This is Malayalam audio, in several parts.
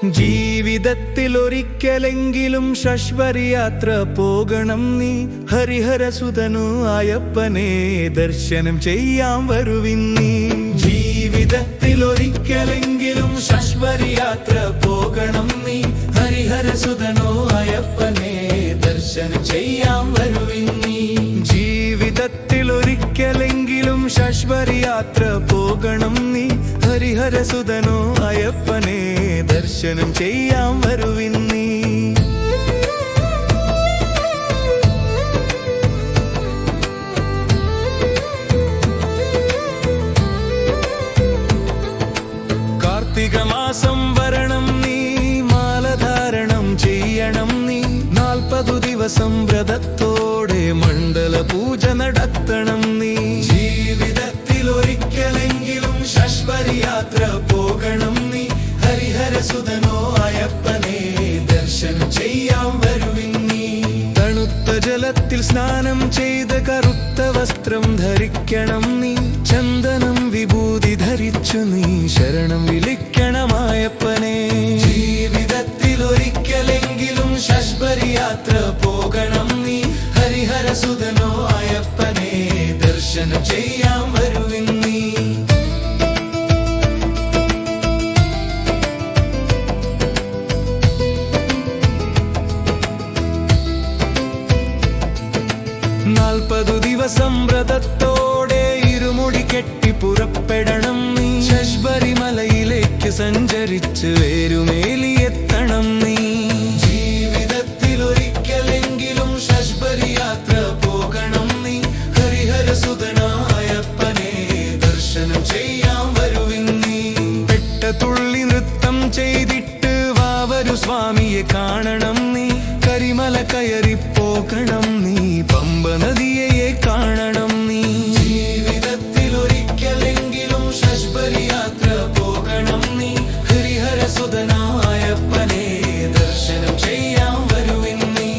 ജീവിതത്തിൽ ഒരിക്കലെങ്കിലും ശശ്വരയാത്ര പോകണം നീ. ഹരിഹരസുതനു അയ്യപ്പനെ ദർശനം ചെയ്യാൻ വരുവിൻ നീ. ജീവിതത്തിൽ ഒരിക്കലെങ്കിലും ശശ്വരയാത്ര പോകണം നീ. ഹരിഹരസുതനു അയ്യപ്പനെ ദർശനം ചെയ്യാൻ വരുവിൻ നീ. ജീവിതത്തിൽ ഒരിക്കലെങ്കിലും ശശ്വരയാത്ര പോകണം നീ. ഹരിഹരസുതനു അയ്യപ്പനെ ദർശനം ചെയ്യാൻ വരുവിൻ നീ. കാർത്തിക മാസം വരണം നീ. മാലധാരണം ചെയ്യണം നീ. 40 ദിവസം വ്രതത്തോടെ മണ്ഡല പൂജ നടത്തണം നീ. ജീവിതത്തിൽ ഒരിക്കലെങ്കിലും ശശ്വരയാത്ര പോകണം നീ. ഹരിഹരസുതനോ അയ്യപ്പനെ ദർശനം ചെയ്യാൻ വരുവിൻ നീ. തണുത്ത ജലത്തിൽ സ്നാനം ചെയ്ത് കറുത്ത വസ്ത്രം ധരിക്കണം നീ. ചന്ദനം വിഭൂതി ധരിച്ചു നീ ശരണം വിളിക്കണം അയ്യപ്പനെ. ജീവിതത്തിൽ ഒരിക്കലെങ്കിലും ശശ്വരയാത്ര പോകണം നീ. ഹരിഹരസുതനോ അയ്യപ്പനെ ദർശനം ചെയ്യാൻ വരുവിൻ നീ. ദിവസം വ്രതത്തോടെ ഇരുമുടി കെട്ടി പുറപ്പെടണം നീ. ശബരിമലയിലേക്ക് സഞ്ചരിച്ച് വേരുമേലിയെത്തണം നീ. ജീവിതത്തിൽ ഒരിക്കലെങ്കിലും ശശ്വരയാത്ര പോകണം നീ. ഹരിഹരസുതനായപ്പനെ ദർശനം ചെയ്യാൻ വരുവിൻ നീ. പെട്ടതുള്ളി നൃത്തം ചെയ്തിട്ട് വാവരു സ്വാമിയെ കാണണം നീ. കരിമല കയറി പോകണം നീ. പമ്പ നദിയെ കാണണം നീ. ജീവിതത്തിൽ ഒരിക്കലെങ്കിലും ശശ്വരയാത്ര പോകണം നീ. ഹരിഹരസുതനായപ്പനെ ദർശനം ചെയ്യാൻ വരുവിൻ നീ.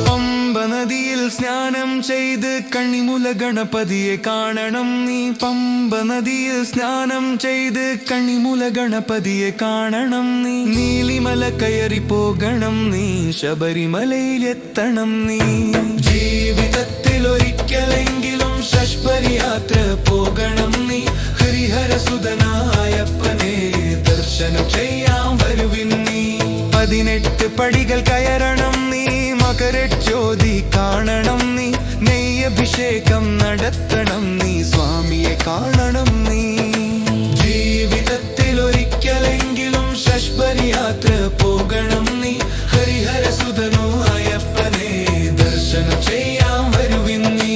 പമ്പ നദിയിൽ സ്നാനം ചെയ്ത് കണിമുല ഗണപതിയെ കാണണം നീ. പമ്പ നദിയിൽ സ്നാനം ചെയ്ത് കണിമുല ഗണപതിയെ കാണണം നീ. നീലിമല കയറി പോകണം നീ. ശബരിമലയിലെത്തണം നീ. ജീവിതത്തിൽ ഒരിക്കലെങ്കിലും ശശ്വരയാത്ര പോകണം നീ. ഹരിഹരസുതനായപ്പനെ ദർശനം ചെയ്യാൻ വരുവിൻ നീ. 18 പടികൾ കയറണം നീ. മകരജ്യോതി കാണണം നീ. നെയ്യഭിഷേകം നടത്തണം നീ. സ്വാമിയെ കാണണം നീ. ജീവിതത്തിൽ ഒരിക്കലെങ്കിലും ശശ്വരയാത്ര പോകണം നീ. ഹരിഹരസുതനോ അയ്യപ്പനെ ദർശനം ചെയ്യാൻ വരുവിൻ നീ.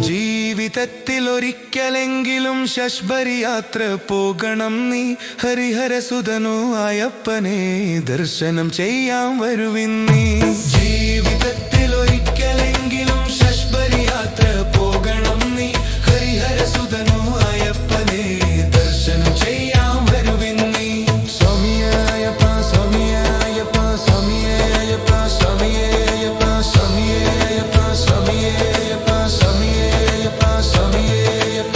ജീവിതത്തിൽ ഒരിക്കലെങ്കിലും ശശ്വരയാത്ര പോകണം നീ. ഹരിഹരസുതനോ അയ്യപ്പനെ ദർശനം ചെയ്യാൻ വരുവിൻ നീ. ജീവിതത്തിൽ ഒരിക്കലെങ്കിലും ശശ്വരയാത്ര പോകണം നീ. ഹരിഹരസുതനോ അയ്യപ്പനെ ദർശനം ചെയ്യാൻ വരുവിൻ നീ. സ്വാമിയയ്യപ്പ സ്വാമിയയ്യപ്പ സ്വാമിയയ്യപ്പ സ്വാമിയയ്യപ്പ സ്വാമിയയ്യപ്പ സ്വാമിയയ്യപ്പ സ്വാമിയയ്യപ്പ സ്വാമിയയ്യപ്പ.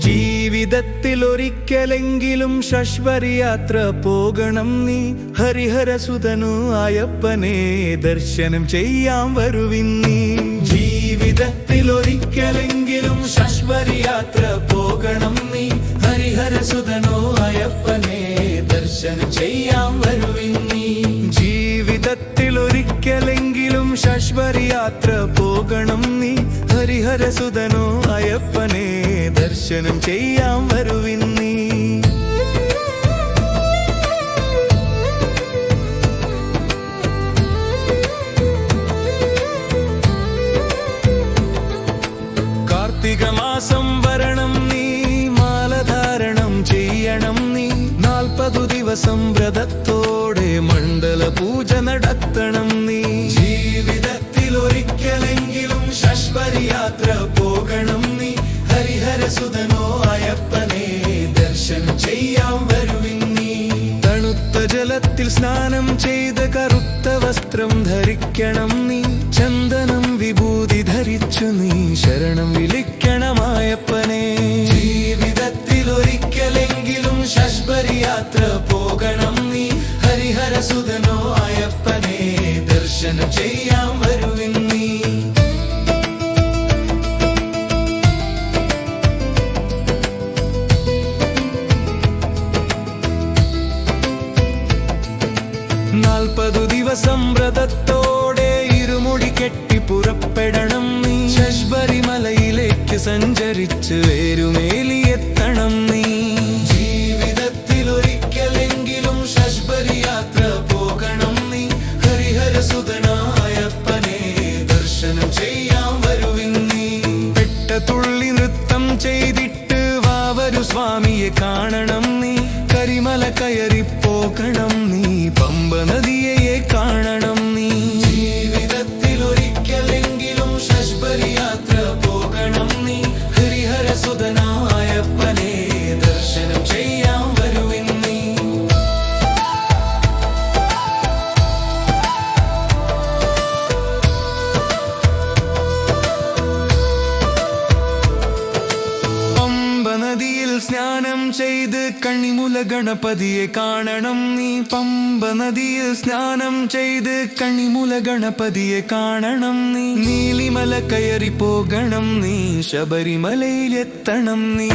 ജീവിതത്തിൽ ഒരിക്കലെങ്കിലും ശശ്വരയാത്ര പോകണം നീ. ഹരിഹരസുതനു അയ്യപ്പനെ ദർശനം ചെയ്യാൻ വരുവിൻ നീ. ജീവിതത്തിൽ ഒരിക്കലെങ്കിലും ശശ്വരയാത്ര പോകണം നീ. ഹരിഹരസുതനു അയ്യപ്പനെ ദർശനം ചെയ്യാൻ വരുവിൻ നീ. ജീവിതത്തിൽ ഒരിക്കലെങ്കിലും ശശ്വരയാത്ര പോകണം നീ. ഹരിഹരസുതനു അയ്യപ്പനെ ദർശനം ചെയ്യാൻ വരുവിൻ നീ. കാർത്തിക മാസം വരണം നീ. മാലധാരണം ചെയ്യണം നീ. 40 ദിവസം വ്രതത്തോടെ മണ്ഡല പൂജ നടത്തണം നീ. ജീവിതത്തിൽ ഒരിക്കലെങ്കിലും ശശ്വരി യാത്ര പോകണം നീ. ഹരിഹരസുതനോ അയ്യപ്പനെ ദർശനം ചെയ്യാൻ വരുവിൻ നീ. തണുത്ത ജലത്തിൽ സ്നാനം ചെയ്ത് കറുത്ത വസ്ത്രം ധരിക്കണം നീ. ചന്ദനം വിഭൂതി ധരിച്ചു നീ ശരണം വിളിക്കണം അയ്യപ്പനെ. ജീവിതത്തിൽ ഒരിക്കലെങ്കിലും ശശ്വരി യാത്ര പോകണം നീ. ഹരിഹരസുതനോ അയ്യപ്പനെ ദർശനം ചെയ്യാൻ വരുവിൻ നീ. ദിവസം വ്രതത്തോടെ ഇരുമുടി കെട്ടി പുറപ്പെടണം നീ. ശബരിമലയിലേക്ക് സഞ്ചരിച്ച് വേരുമേലിയെത്തണം നീ. ജീവിതത്തിൽ ഒരിക്കലെങ്കിലും ശശ്വരി യാത്ര പോകണം നീ. ഹരിഹരസുതനായപ്പനെ ദർശനം ചെയ്യാൻ വരുവിൻ നീ. പെട്ടതുള്ളി നൃത്തം ചെയ്തിട്ട് വാവരു സ്വാമിയെ കാണണം നീ. കരിമല കയറി പോകണം നീ. പമ്പ നദിയെ കാണണം നീ. ജീവിതത്തിൽ ഒരിക്കലെങ്കിലും ശശ്വരി യാത്ര പോകണം നീ. ഹരിഹരസുതനായപ്പനെ ദർശനം ചെയ്യാൻ വരുവിൻ നീ. പമ്പ നദിയിൽ സ്നാനം ചെയ്ത് കണിമുല ഗണപതിയെ കാണണം നീ. പമ്പ നദിയിൽ സ്നാനം ചെയ്ത് കണിമുല ഗണപതിയെ കാണണം നീ. നീലിമല കയറി പോകണം നീ. ശബരിമലയിലെത്തണം നീ.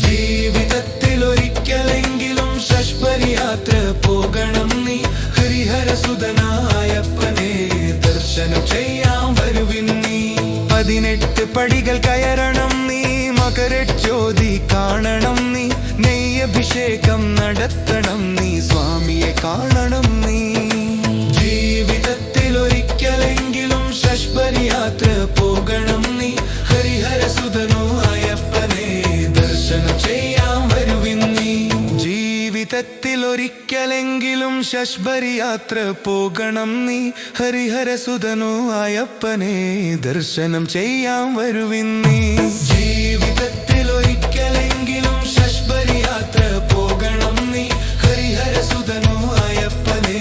ജീവിതത്തിൽ ഒരിക്കലെങ്കിലും ശശ്വരി യാത്ര പോകണം നീ. ഹരിഹരസുതനായപ്പനെ ദർശനം ചെയ്യാൻ വരുവിൻ നീ. 18 പടികൾ കയറണം നീ. മകരജ്യോതി കാണണം നീ. നെയ്യഭിഷേകം നടത്തണം നീ. സ്വാമിയെ കാണണം നീ. ജീവിതത്തിൽ ഒരിക്കലെങ്കിലും ശശ്വരി യാത്ര പോകണം നീ. ഹരിഹരസുതനോ അയ്യപ്പനെ ദർശനം ചെയ്യാൻ വരുവിൻ നീ. ജീവിതത്തിൽ ഒരിക്കലെങ്കിലും ശശ്വരി യാത്ര പോകണം നീ. ഹരിഹരസുതനോ അയ്യപ്പനെ ദർശനം ചെയ്യാൻ വരുവിൻ നീ. ജീവിതത്തിൽ ഒരിക്കലെങ്കിലും ശശ്വരി യാത്ര പോകണം നീ. ഹരിഹരസുതനോ അയ്യപ്പനെ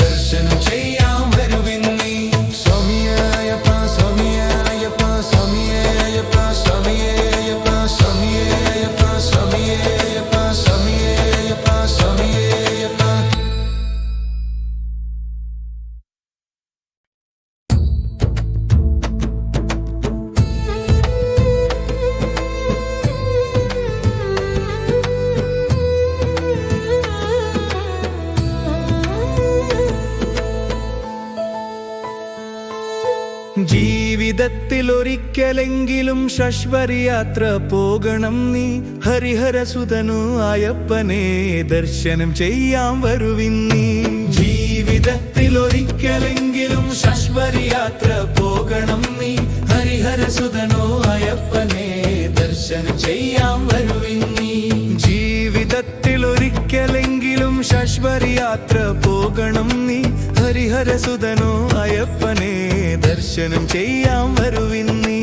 ദർശനം ചെയ്യാൻ വരുവിൻ നീ. സ്വാമിയേ അയ്യപ്പ സ്വാമിയേ അയ്യപ്പ സ്വാമിയേ അയ്യപ്പ സ്വാമിയേ അയ്യപ്പ സ്വാമിയേ അയ്യപ്പ സ്വാമിയേ അയ്യപ്പ സ്വാമിയേ അയ്യപ്പ സ്വാമിയേ അയ്യപ്പ. ജീവിതത്തിൽ ഒരിക്കലെങ്കിലും ശശ്വരി യാത്ര പോകണം നീ. ഹരിഹരസുതനു അയ്യപ്പനെ ദർശനം ചെയ്യാൻ വരുവിൻ നീ. ജീവിതത്തിൽ ഒരിക്കലെങ്കിലും ശശ്വരി യാത്ര പോകണം നീ. ഹരിഹരസുതനോ അയ്യപ്പനെ ദർശനം ചെയ്യാൻ വരുവിൻ നീ. ജീവിതത്തിൽ ഒരിക്കലെങ്കിലും ശശ്വരി യാത്ര പോകണം നീ. ഹരിഹരസുതനോ അയ്യപ്പനെ ദർശനം ചെയ്യാൻ വരുവിൻ നീ.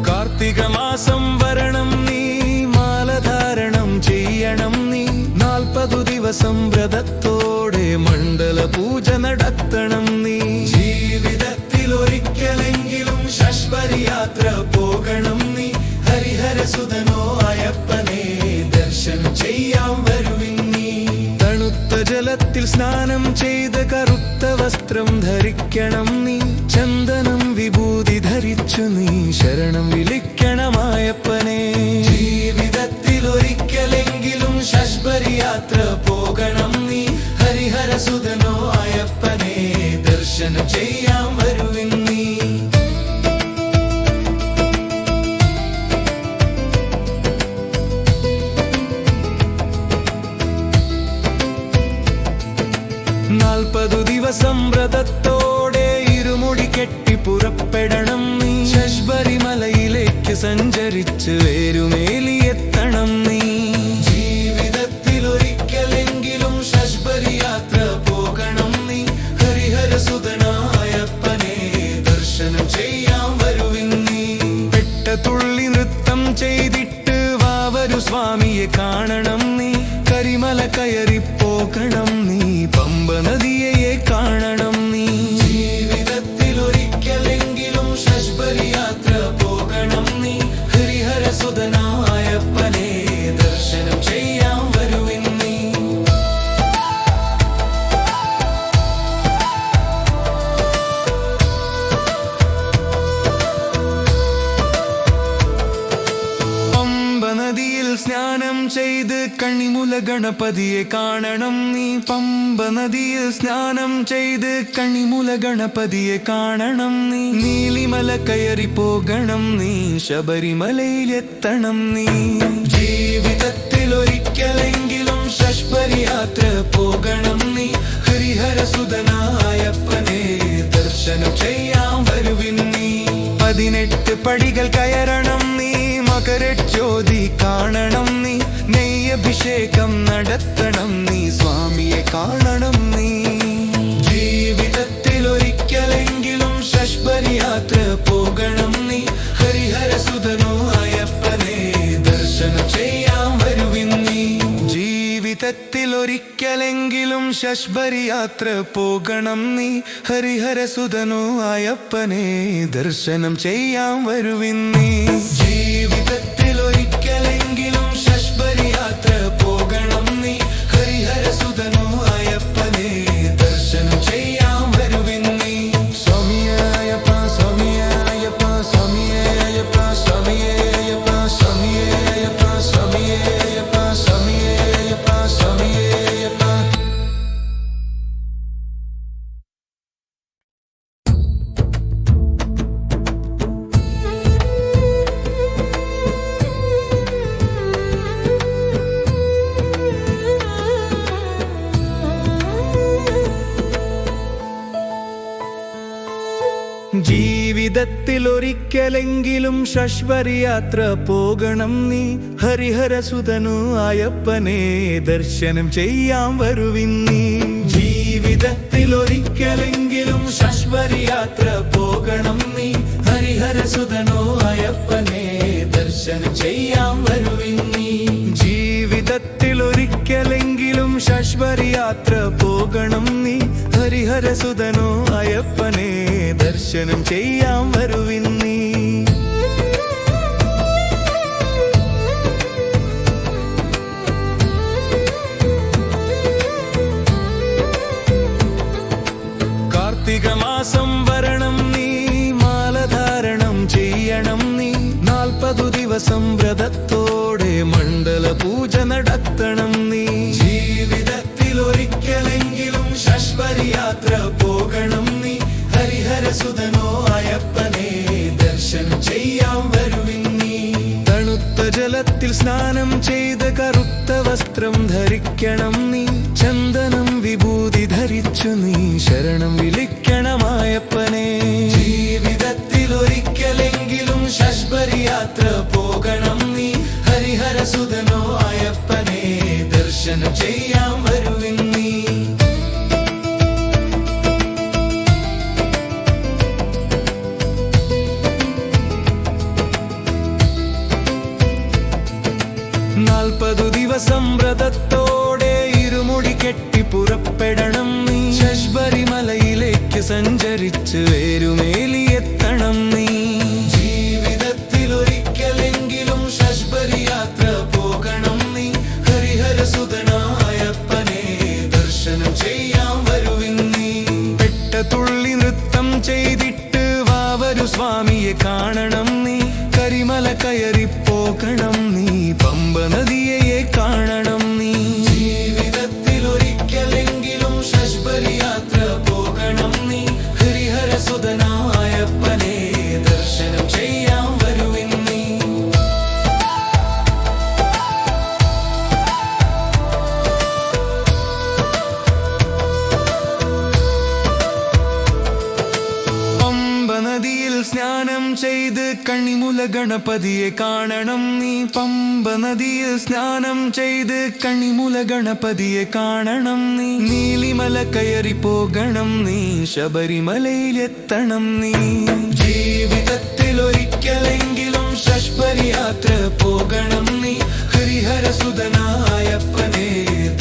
കാർത്തിക മാസം വരണം നീ. മാലധാരണം ചെയ്യണം നീ. 40 ദിവസം വ്രതത്തോടെ മണ്ഡല പൂജ നടത്തണം നീ. ജീവിതത്തിൽ ഒരിക്കലെങ്കിലും ശശ്വരി യാത്ര പോകണം നീ. ഹരിഹരസുതനോ അയ്യപ്പനെ ദർശനം ചെയ്യാൻ വരുവിൻ നീ. തണുത്ത ജലത്തിൽ സ്നാനം ചെയ്ത് കറുത്ത വസ്ത്രം ധരിക്കണം നീ. ചന്ദനം വിഭൂതി ധരിച്ചു നീ ശരണം വിളിക്കണം അയ്യപ്പനെ. ജീവിതത്തിൽ ഒരിക്കലെങ്കിലും ശശ്വരി യാത്ര പോകണം നീ. ഹരിഹരസുതനോ അയ്യപ്പനെ ദർശനം ചെയ്യാൻ വരുവിൻ നീ. ദിവസം വ്രതത്തോടെ ഇരുമുടി സ്വാമിയെ കാണണം നീ കരിമല കയറിപ്പോകണം നീ പമ്പ നദിയെ കാണണം നീ ജീവിതത്തിൽ ഒരിക്കലെങ്കിലും ശബരി യാത്ര പോകണം നീ ഹരിഹര സുതനായപ്പനെ ദർശനം ചെയ്യാൻ വരുവിൻ നീ നദിയിൽ സ്നാനം ചെയ്ത് കണിമുല ഗണപതിയെ കാണണം നീ പമ്പ നദിയിൽ സ്നാനം ചെയ്ത് കണിമുല ഗണപതിയെ കാണണം നീ നീലിമല കയറി പോകണം നീ ശബരിമലയിലെത്തണം നീ ജീവിതത്തിൽ ഒരിക്കലെങ്കിലും ശബരി യാത്ര പോകണം നീ ഹരിഹര സുതനായപ്പനെ ദർശനം ചെയ്യാൻ വരുവിൻ നീ 18 പടികൾ കയറണം നീ മകരജ്യോതി കാണണം നീ നെയ്യഭിഷേകം നടത്തണം നീ സ്വാമിയെ കാണണം നീ ജീവിതത്തിൽ ഒരിക്കലെങ്കിലും ശബരി യാത്ര പോകണം നീ ഹരിഹര സുതനോ അയ്യപ്പനെ ദർശനം ചെയ്യാൻ വരുവിൻ നീ ജീവിതത്തിൽ ഒരിക്കലെങ്കിലും ശബരി യാത്ര പോകണം നീ ഹരിഹര സുതനോ അയ്യപ്പനെ ദർശനം ചെയ്യാൻ വരുവിൻ നീ ജീവിതത്തിൽ ഒരിക്കലെങ്കിലും ശബരി യാത്ര പോകണം നീ ഹരിഹര സുതനോ അയ്യപ്പനെ ദർശനം ചെയ്യാൻ വരുവിൻ നീ സ്വാമിയേ അയ്യപ്പ സ്വാമിയേ അയ്യപ്പ സ്വാമിയേ അയ്യപ്പ സ്വാമിയേ അയ്യപ്പ സ്വാമിയേ അയ്യപ്പ സ്വാമിയേ അയ്യപ്പ സ്വാമിയേ അയ്യപ്പ സ്വാമിയേ അയ്യപ്പ ജീവിതത്തിൽ ഒരിക്കലെങ്കിലും ശബരി യാത്ര പോകണം നീ ഹരിഹര സുതനു അയ്യപ്പനെ ദർശനം ചെയ്യാൻ വരുവിൻ നീ ജീവിതത്തിൽ ഒരിക്കലെങ്കിലും ശബരി യാത്ര പോകണം നീ ഹരിഹര സുതനു അയ്യപ്പനെ ദർശനം ചെയ്യാൻ വരുവിൻ നീ ജീവിതത്തിൽ ഒരിക്കലെങ്കിലും ശബരി യാത്ര പോകണം നീ ഹരിഹര സുതനോ അയ്യപ്പനെ ദർശനം ചെയ്യാൻ വരുവിൻ നീ കാർത്തിക മാസം വരണം നീ മാലധാരണം ചെയ്യണം നീ 40 ദിവസം വ്രതത്തോടെ മണ്ഡല പൂജ നടത്തണം നീ ജീവിതത്തിൽ ഒരിക്കലെങ്കിലും ശബരി യാത്ര പോകണം നീ ഹരിഹര സുതനോ അയ്യപ്പനെ ദർശനം ചെയ്യാൻ വരുവിൻ നീ തണുത്ത ജലത്തിൽ സ്നാനം ചെയ്ത് കറുത്ത വസ്ത്രം ധരിക്കണം നീ ചന്ദനം വിഭൂതി ധരിച്ചു നീ ശരണം വിളിക്കണം അയ്യപ്പനെ ജീവിതത്തിൽ ഒരിക്കലെങ്കിലും ശബരി യാത്ര പോകണം നീ ഹരിഹര സുതനോ അയ്യപ്പനെ ദർശനം ചെയ്യാൻ വരുവിൻ നീ 40 ദിവസം വ്രതത്തോടെ ഇരുമുടി കെട്ടി പുറപ്പെടണം നീ ശബരിമലയിലേക്ക് സഞ്ചരിച്ച് വേരുമേലിയെത്തണം നീ ജീവിതത്തിൽ ഒരിക്കലെങ്കിലും ശബരി യാത്ര പോകണം നീ ഹരിഹര സുതനായപ്പനെ ദർശനം ചെയ്യാൻ വരുവിൻ നീ പെട്ടതുള്ളി നൃത്തം ചെയ്തിട്ട് വാവരു സ്വാമിയെ കാണണം നീ കരിമല കയറിപ്പോകണം നീ പമ്പ നദിയെ കാണണം നീ ജീവിതത്തിൽ ഒരിക്കലെങ്കിലും ശബരി യാത്ര പോകണം നീ ഹരിഹര സുതനായപ്പനെ ദർശനം ചെയ്യാൻ വരുവിൻ നീ നദിയിൽ സ്നാനം ചെയ്ത് കണിമുല ഗണപതിയെ കാണണം നീ പമ്പ നദിയിൽ സ്നാനം ചെയ്ത് കണിമുല ഗണപതിയെ കാണണം നീ നീലിമല കയറി പോകണം നീ ശബരിമലയിലെത്തണം നീ ജീവിതത്തിൽ ഒരിക്കലെങ്കിലും ശശ്വരി യാത്ര പോകണം നീ ഹരിഹരസുതനായപ്പനെ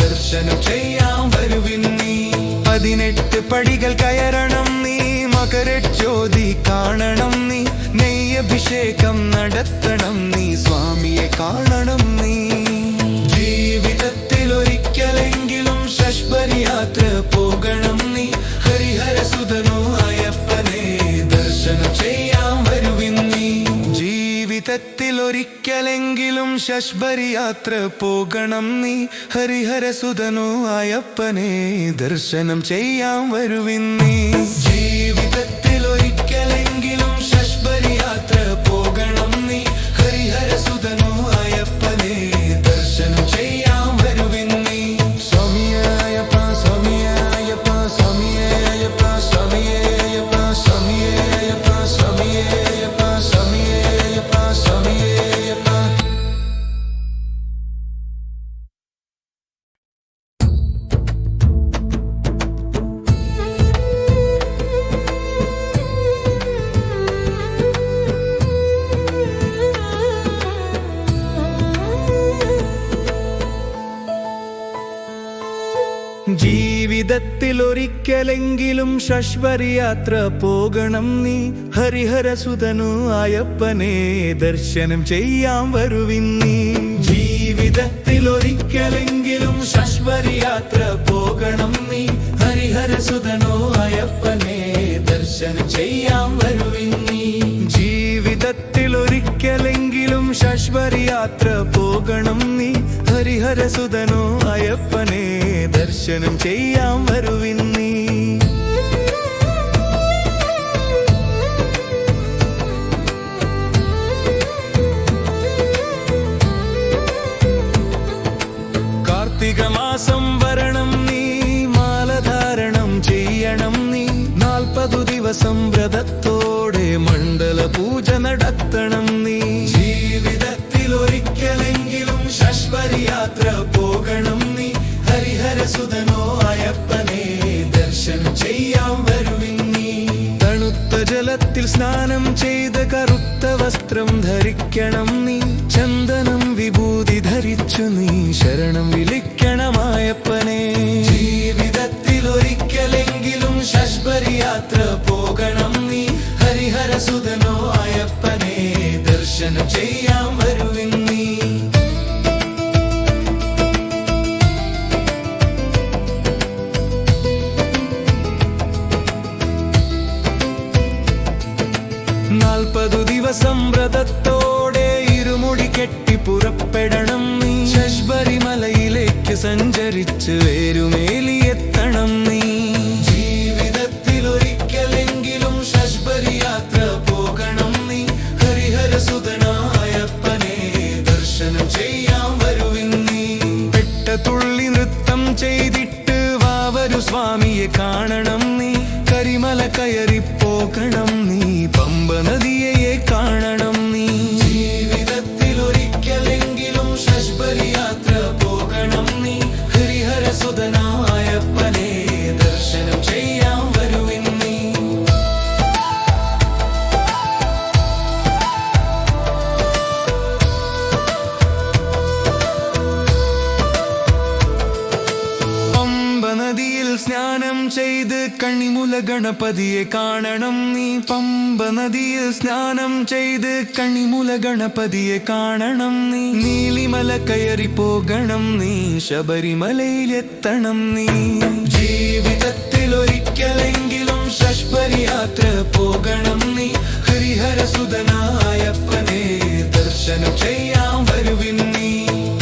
ദർശനം ചെയ്യാൻ വരുവിൻ നീ 18 പടികൾ കയറണം നീ മകരജ്യോതി കാണണം നീ നെയ്യഭിഷേകം നടത്തണം നീ സ്വാമിയെ കാണണം നീ ജീവിതത്തിൽ ഒരിക്കലെങ്കിലും ശശ്വരി യാത്ര പോകണം നീ ഹരിഹരസുതനോ അയ്യപ്പനെ ദർശനം ചെയ്യാൻ വരുവിൻ നീ ജീവിതത്തിൽ ഒരിക്കലെങ്കിലും ശശ്വരി യാത്ര പോകണം നീ ഹരിഹരസുതനോ അയ്യപ്പനെ ദർശനം ചെയ്യാൻ വരുവിൻ നീ ജീവിതത്തിൽ ഒരിക്കലെങ്കിലും ശശ്വരി യാത്ര പോകണം നീ ഹരിഹരസുതനോ അയ്യപ്പനെ ദർശനം ചെയ്യാൻ വരുവിൻ നീ സ്വാമിയേ അയ്യപ്പ സ്വാമിയേ അയ്യപ്പ സ്വാമിയേ അയ്യപ്പ സ്വാമിയേ അയ്യപ്പ സ്വാമിയേ അയ്യപ്പ സ്വാമിയേ അയ്യപ്പ സ്വാമിയേ അയ്യപ്പ സ്വാമിയേ അയ്യപ്പ ജീവിതത്തിൽ ഒരിക്കലെങ്കിലും ശശ്വരി യാത്ര പോകണം നീ ഹരിഹരസുതനു അയ്യപ്പനെ ദർശനം ചെയ്യാൻ വരുവിൻ നീ ജീവിതത്തിൽ ഒരിക്കലെങ്കിലും ശശ്വരി യാത്ര പോകണം നീ ഹരിഹരസുതനു അയ്യപ്പനെ ദർശനം ചെയ്യാൻ വരുവിൻ നീ ജീവിതത്തിൽ ഒരിക്കലെങ്കിലും ശശ്വരി യാത്ര പോകണം നീ ഹരിഹരസുതനോ അയ്യപ്പനെ ദർശനം ചെയ്യാൻ വരുവിൻ നീ കാർത്തിക മാസം വരണം നീ മാലധാരണം ചെയ്യണം നീ 40 ദിവസം വ്രതത്തോടെ മണ്ഡല പൂജ നടത്തണം നീ ജീവിതത്തിൽ ഒരിക്കലെങ്കിലും ശശ്വരി യാത്ര പോകണം നീ ഹരിഹരസുതനോ അയ്യപ്പനെ ദർശനം ചെയ്യാൻ വരുവിൻ നീ തണുത്ത ജലത്തിൽ സ്നാനം ചെയ്ത് കറുത്ത വസ്ത്രം ധരിക്കണം നീ ചന്ദനം വിഭൂതി ധരിച്ചു നീ ശരണം വിളിക്കണം അയ്യപ്പനെ ജീവിതത്തിൽ ഒരിക്കലെങ്കിലും ശശ്വരി യാത്ര പോകണം നീ ഹരിഹരസുതനോ അയ്യപ്പനെ ദർശനം ചെയ്യാൻ വരുവിൻ നീ 40 ദിവസം വ്രതത്തോടെ ഇരുമുടി കെട്ടി പുറപ്പെടണം നീ ശശ്വരിമലയിലേക്ക് സഞ്ചരിച്ച് വേരുമേലിയെത്തണം നീ ജീവിതത്തിൽ ഒരിക്കലെങ്കിലും ശശ്വരി യാത്ര പോകണം നീ ഹരിഹരസുതനായപ്പനെ ദർശനം ചെയ്യാൻ വരുവിൻ നീ പെട്ടതുള്ളി നൃത്തം ചെയ്തിട്ട് വാവരു സ്വാമിയെ കാണണം നീ കരിമല കയറി പോകണം നീ പമ്പ നദിയെ കാണണം നീ ജീവിതത്തിൽ ഒരിക്കലെങ്കിലും ശശ്വരി യാത്ര പോകണം നീ ഹരിഹരസുതനായപ്പനെ ദർശനം ചെയ്യാൻ വരുവിൻ നീ പമ്പ നദിയിൽ സ്നാനം ചെയ്ത് കണിമുല ഗണപതിയെ കാണണം നീ പമ്പ നദിയിൽ സ്നാനം ചെയ്ത് കണിമുല ഗണപതിയെ കാണണം നീ നീലിമല കയറി പോകണം നീ ശബരിമലയിലെത്തണം നീ ജീവിതത്തിൽ ഒരിക്കലെങ്കിലും ശശ്വരി യാത്ര പോകണം നീ ഹരിഹരസുതനായപ്പനെ ദർശനം ചെയ്യാൻ വരുവിൻ നീ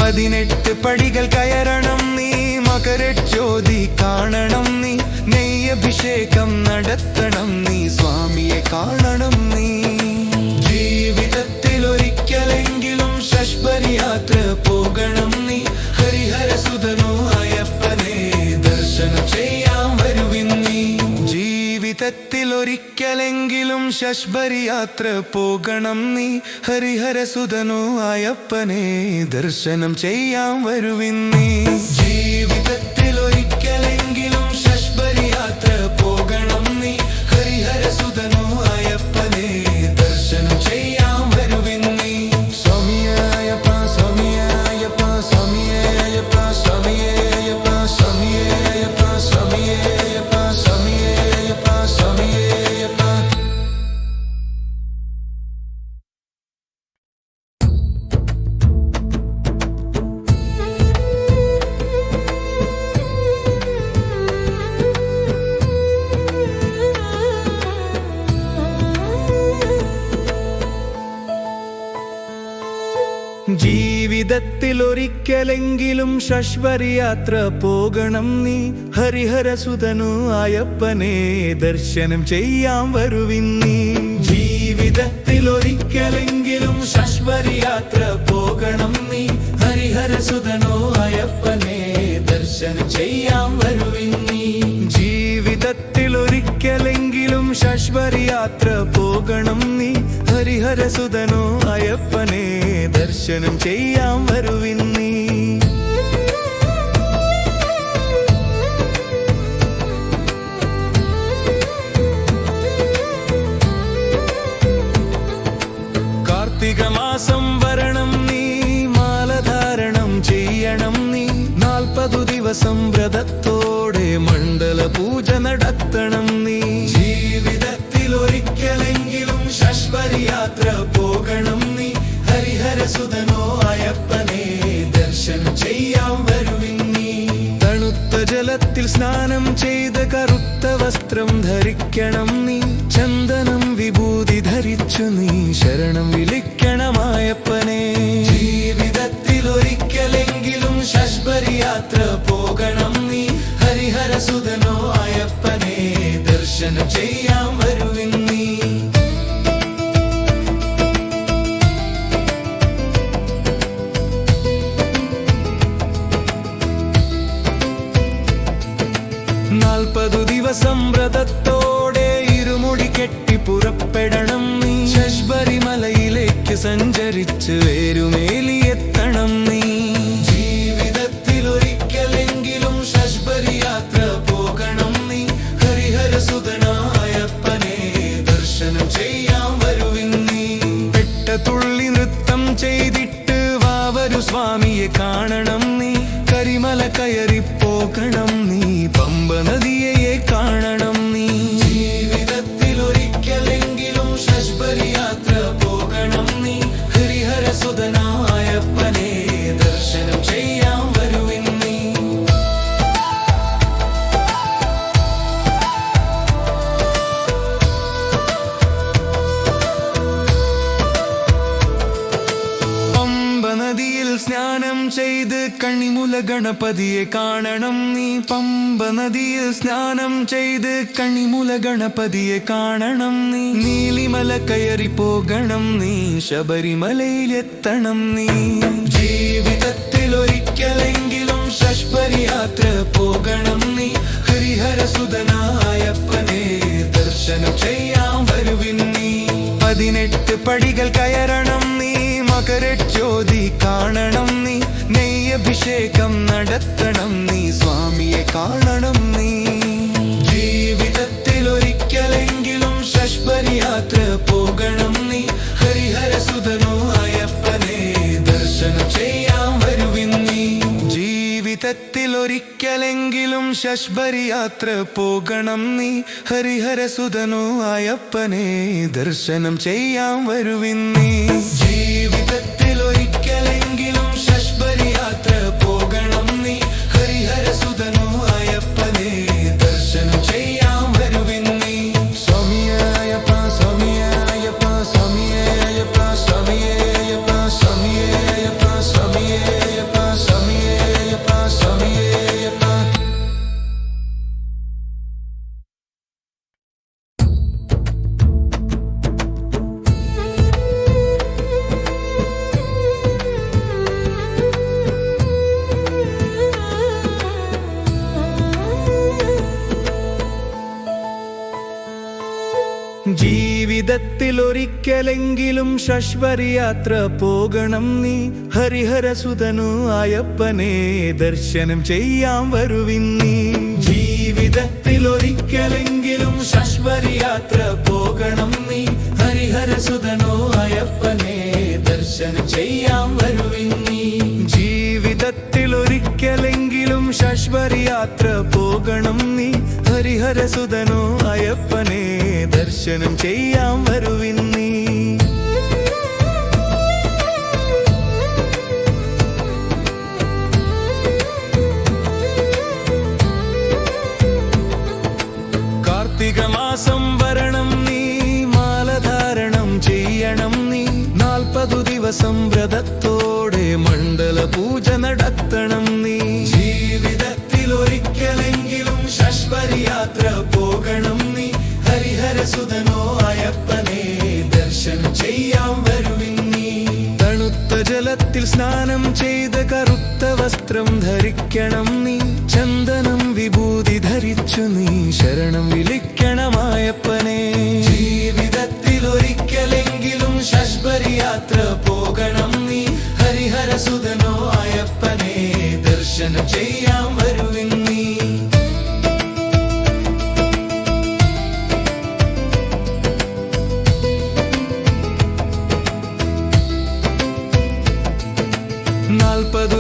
18 പടികൾ കയറണം നീ മകരജ്യോതി കാണണം നീ നെയ്യഭിഷേകം നടത്തണം നീ സ്വാമിയെ കാണണം നീ ജീവിതത്തിൽ ഒരിക്കലെങ്കിലും ശശ്വരി യാത്ര പോകണം നീ ഹരിഹരസുതനോ അയ്യപ്പനെ ദർശനം ചെയ്യാൻ വരുവിൻ നീ ജീവിതത്തിൽ ഒരിക്കലെങ്കിലും ശശ്വരി യാത്ര പോകണം നീ ഹരിഹരസുതനോ അയ്യപ്പനെ ദർശനം ചെയ്യാൻ വരുവിൻ നീ ജീവിതത്തിൽ ഒരിക്കലെങ്കിലും ശശ്വരി യാത്ര പോകണം നീ ഹരിഹരസുതനോ അയ്യപ്പനെ ദർശനം ചെയ്യാൻ വരുവിൻ നീ ജീവിതത്തിൽ ഒരിക്കലെങ്കിലും ശശ്വരി യാത്ര പോകണം നീ ഹരിഹരസുതനു അയ്യപ്പനെ ദർശനം ചെയ്യാൻ വരുവിൻ നീ ജീവിതത്തിൽ ഒരിക്കലെങ്കിലും ശശ്വരി യാത്ര പോകണം നീ ഹരിഹരസുതനു അയ്യപ്പനെ ദർശനം ചെയ്യാൻ വരുവിൻ നീ ജീവിതത്തിൽ ഒരിക്കലെങ്കിലും ശശ്വരി യാത്ര പോകണം നീ ഹരിഹരസുതനു അയ്യപ്പനെ ദർശനം ചെയ്യാൻ വരുവിൻ നീ കാർത്തിക മാസം വരണം നീ മാലധാരണം ചെയ്യണം നീ 40 ദിവസം വ്രതത്തോടെ മണ്ഡല പൂജ നടത്തണം നീ ജീവിതത്തിൽ ഒരിക്കലെങ്കിലും ശശ്വരി യാത്ര പോകണം നീ ഹരിഹരസുതനോ അയ്യപ്പനെ ദർശനം ചെയ്യാൻ വരുവിൻ നീ തണുത്ത ജലത്തിൽ സ്നാനം ചെയ്ത് കറുത്ത വസ്ത്രം ധരിക്കണം നീ ചന്ദനം വിഭൂതി ധരിച്ചു നീ ശരണം വിളിക്കണം അയ്യപ്പനെ ജീവിതത്തിൽ ഒരിക്കലെങ്കിലും ശശ്വരി യാത്ര പോകണം നീ ഹരിഹരസുതനോ അയ്യപ്പനെ ദർശനം ചെയ്യാൻ വരുവിൻ നീ 40 ദിവസം വ്രതത്തോടെ ഇരുമുടി കെട്ടി പുറപ്പെടണം നീ ശശ്വരിമലയിലേക്ക് സഞ്ചരിച്ച് വേരുമേലിയെത്തണം നീ ജീവിതത്തിൽ ഒരിക്കലെങ്കിലും ശശ്വരി യാത്ര പോകണം നീ ഹരിഹരസുതനായപ്പനെ ദർശനം ചെയ്യാൻ വരുവിൻ നീ പെട്ടതുള്ളി നൃത്തം ചെയ്തിട്ട് വാവരു സ്വാമിയെ കാണണം നീ കരിമല കയറി പോകണം നീ പമ്പ നദിയെ കാണണം നീ ജീവിതത്തിൽ ഒരിക്കലെങ്കിലും ശശ്വരി യാത്ര പോകണം നീ ഹരിഹരസുതനായപ്പനെ ദർശനം ചെയ്യാൻ വരുവിൻ നീ പമ്പ നദിയിൽ സ്നാനം ചെയ്ത് കണിമുല ഗണപതിയെ കാണണം നീ പമ്പ നദിയിൽ സ്നാനം ചെയ്ത് കണിമുല ഗണപതിയെ കാണണം നീ നീലിമല കയറി പോകണം നീ ശബരിമലയിലെത്തണം നീ ജീവിതത്തിൽ ഒരിക്കലെങ്കിലും ശശ്വരി യാത്ര പോകണം നീ ഹരിഹരസുതനായപ്പനെ ദർശനം ചെയ്യാൻ വരുവിൻ നീ 18 പടികൾ കയറണം നീ മകരജ്യോതി കാണണം നീ നെയ്യഭിഷേകം നടത്തണം നീ സ്വാമിയെ കാണണം നീ ജീവിതത്തിൽ ഒരിക്കലെങ്കിലും ശശ്വരി യാത്ര പോകണം നീ ഹരിഹരസുതനോ അയ്യപ്പനെ ദർശനം ചെയ്യാൻ വരുവിൻ നീ ജീവിതത്തിൽ ഒരിക്കലെങ്കിലും ശശ്വരി യാത്ര പോകണം നീ ഹരിഹരസുതനോ അയ്യപ്പനെ ദർശനം ചെയ്യാൻ വരുവിൻ നീ ജീവിതത്തിൽ ഒരിക്കലെങ്കിലും ശശ്വരി യാത്ര പോകണം നീ ഹരിഹരസുതനോ അയ്യപ്പനെ ദർശനം ചെയ്യാൻ വരുവിൻ നീ സ്വാമിയേ അയ്യപ്പ സ്വാമിയേ അയ്യപ്പ സ്വാമിയേ അയ്യപ്പ സ്വാമിയേ അയ്യപ്പ സ്വാമിയേ അയ്യപ്പ സ്വാമിയേ അയ്യപ്പ സ്വാമിയേ അയ്യപ്പ സ്വാമിയേ അയ്യപ്പ ജീവിതത്തിൽ ഒരിക്കലെങ്കിലും ശശ്വരി യാത്ര പോകണം നീ ഹരിഹരസുതനു അയ്യപ്പനെ ദർശനം ചെയ്യാൻ വരുവിൻ നീ ജീവിതത്തിൽ ഒരിക്കലെങ്കിലും ശശ്വരി യാത്ര പോകണം നീ ഹരിഹരസുതനു അയ്യപ്പനെ ദർശനം ചെയ്യാൻ വരുവിൻ നീ ജീവിതത്തിൽ ഒരിക്കലെങ്കിലും ശശ്വരി യാത്ര പോകണം നീ ഹരിഹരസുതനോ അയ്യപ്പനെ ദർശനം ചെയ്യാൻ വരുവിൻ നീ കാർത്തിക മാസം വരണം നീ മാലധാരണം ചെയ്യണം നീ 40 ദിവസം വ്രതത്തോടെ ഹരിഹരസുതനോ അയ്യപ്പനെ ദർശനം ചെയ്യാൻ വരുവിൻ നീ. തണുത്ത ജലത്തിൽ സ്നാനം ചെയ്ത് കറുത്ത വസ്ത്രം ധരിക്കണം നീ. ചന്ദനം വിഭൂതി ധരിച്ചു നീ ശരണം വിളിക്കണമായപ്പനെ. ജീവിതത്തിൽ ഒരിക്കലെങ്കിലും ശബരി യാത്ര പോകണം നീ. ഹരിഹരസുതനോ അയ്യപ്പനെ ദർശനം ചെയ്യാൻ വരുവിൻ നീ.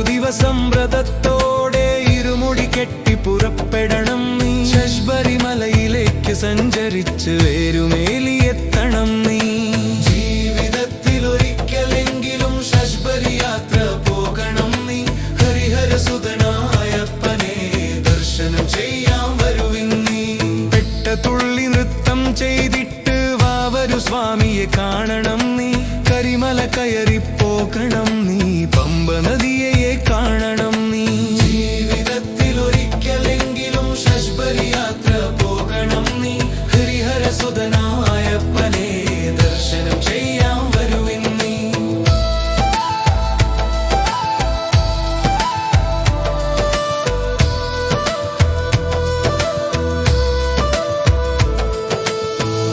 ദിവസം വ്രതത്തോടെ ഇരുമുടി കെട്ടി പുറപ്പെടണം നീ. ശബരിമലയിലേക്ക് സഞ്ചരിച്ച് വേരുമേലിയെത്തണം നീ. ജീവിതത്തിൽ ഒരിക്കലെങ്കിലും ശബരി യാത്ര പോകണം നീ. ഹരിഹരസുതനായപ്പനെ ദർശനം ചെയ്യാൻ വരുവിൻ നീ. പെട്ടതുള്ളി നൃത്തം ചെയ്തിട്ട് വാവരു സ്വാമിയെ കാണണം നീ. കരിമല കയറി പോകണം നീ. പമ്പ നദിയെ കാണണം നീ. ജീവിതത്തിൽ ഒരിക്കലെങ്കിലും ശബരി യാത്ര പോകണം നീ. ഹരിഹരസുതനായപ്പനെ ദർശനം ചെയ്യാൻ വരുവിൻ നീ.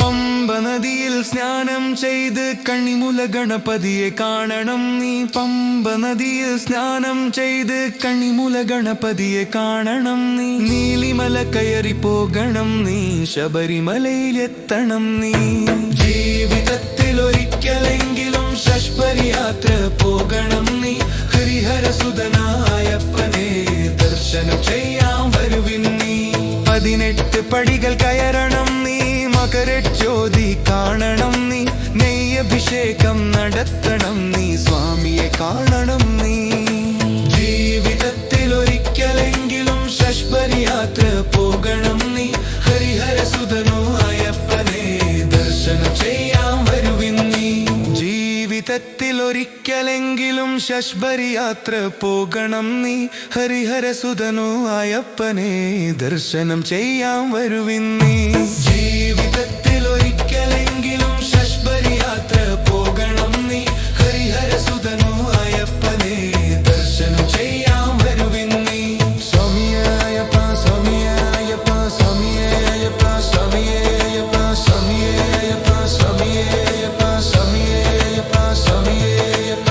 പമ്പ നദിയിൽ സ്നാനം ചെയ്ത് കണിമുല ഗണപതിയെ കാണണം നീ. പമ്പ നദിയിൽ സ്നാനം ചെയ്ത് കണിമുല ഗണപതിയെ കാണണം നീ. നീലിമല കയറി പോകണം നീ. ശബരിമലയിലെത്തണം നീ. ജീവിതത്തിൽ ഒരിക്കലെങ്കിലും ശബരി യാത്ര പോകണം നീ. ഹരിഹരസുതനായപ്പനെ ദർശനം ചെയ്യാൻ വരുവിൻ നീ. 18 പടികൾ കയറണം നീ. മകരജ്യോതി കാണണം നീ. നെയ്യഭിഷേകം നടത്തണം നീ. സ്വാമിയെ കാണണം നീ. ജീവിതത്തിൽ ഒരിക്കലെങ്കിലും ശബരി യാത്ര പോകണം നീ. ഹരിഹരസുതനോ അയ്യപ്പനെ ദർശനം ചെയ്യാൻ വരുവിൻ നീ. ജീവിതത്തിൽ ഒരിക്കലെങ്കിലും ശബരി യാത്ര പോകണം നീ. ഹരിഹരസുതനോ അയ്യപ്പനെ ദർശനം ചെയ്യാൻ വരുവിൻ നീ. ജീവിതത്തിൽ ഒരിക്കലെങ്കിലും ശബരി യാത്ര പോകണം നീ. ഹരിഹരസുതനോ അയ്യപ്പനെ ദർശനം ചെയ്യാൻ വരുവിൻ നീ. സ്വാമിയയ്യപ്പ സ്വാമിയയ്യപ്പ സ്വാമിയയ്യപ്പ സ്വാമിയയ്യപ്പ സ്വാമിയയ്യപ്പ സ്വാമിയയ്യപ്പ സ്വാമിയയ്യപ്പ സ്വാമിയയ്യപ്പ.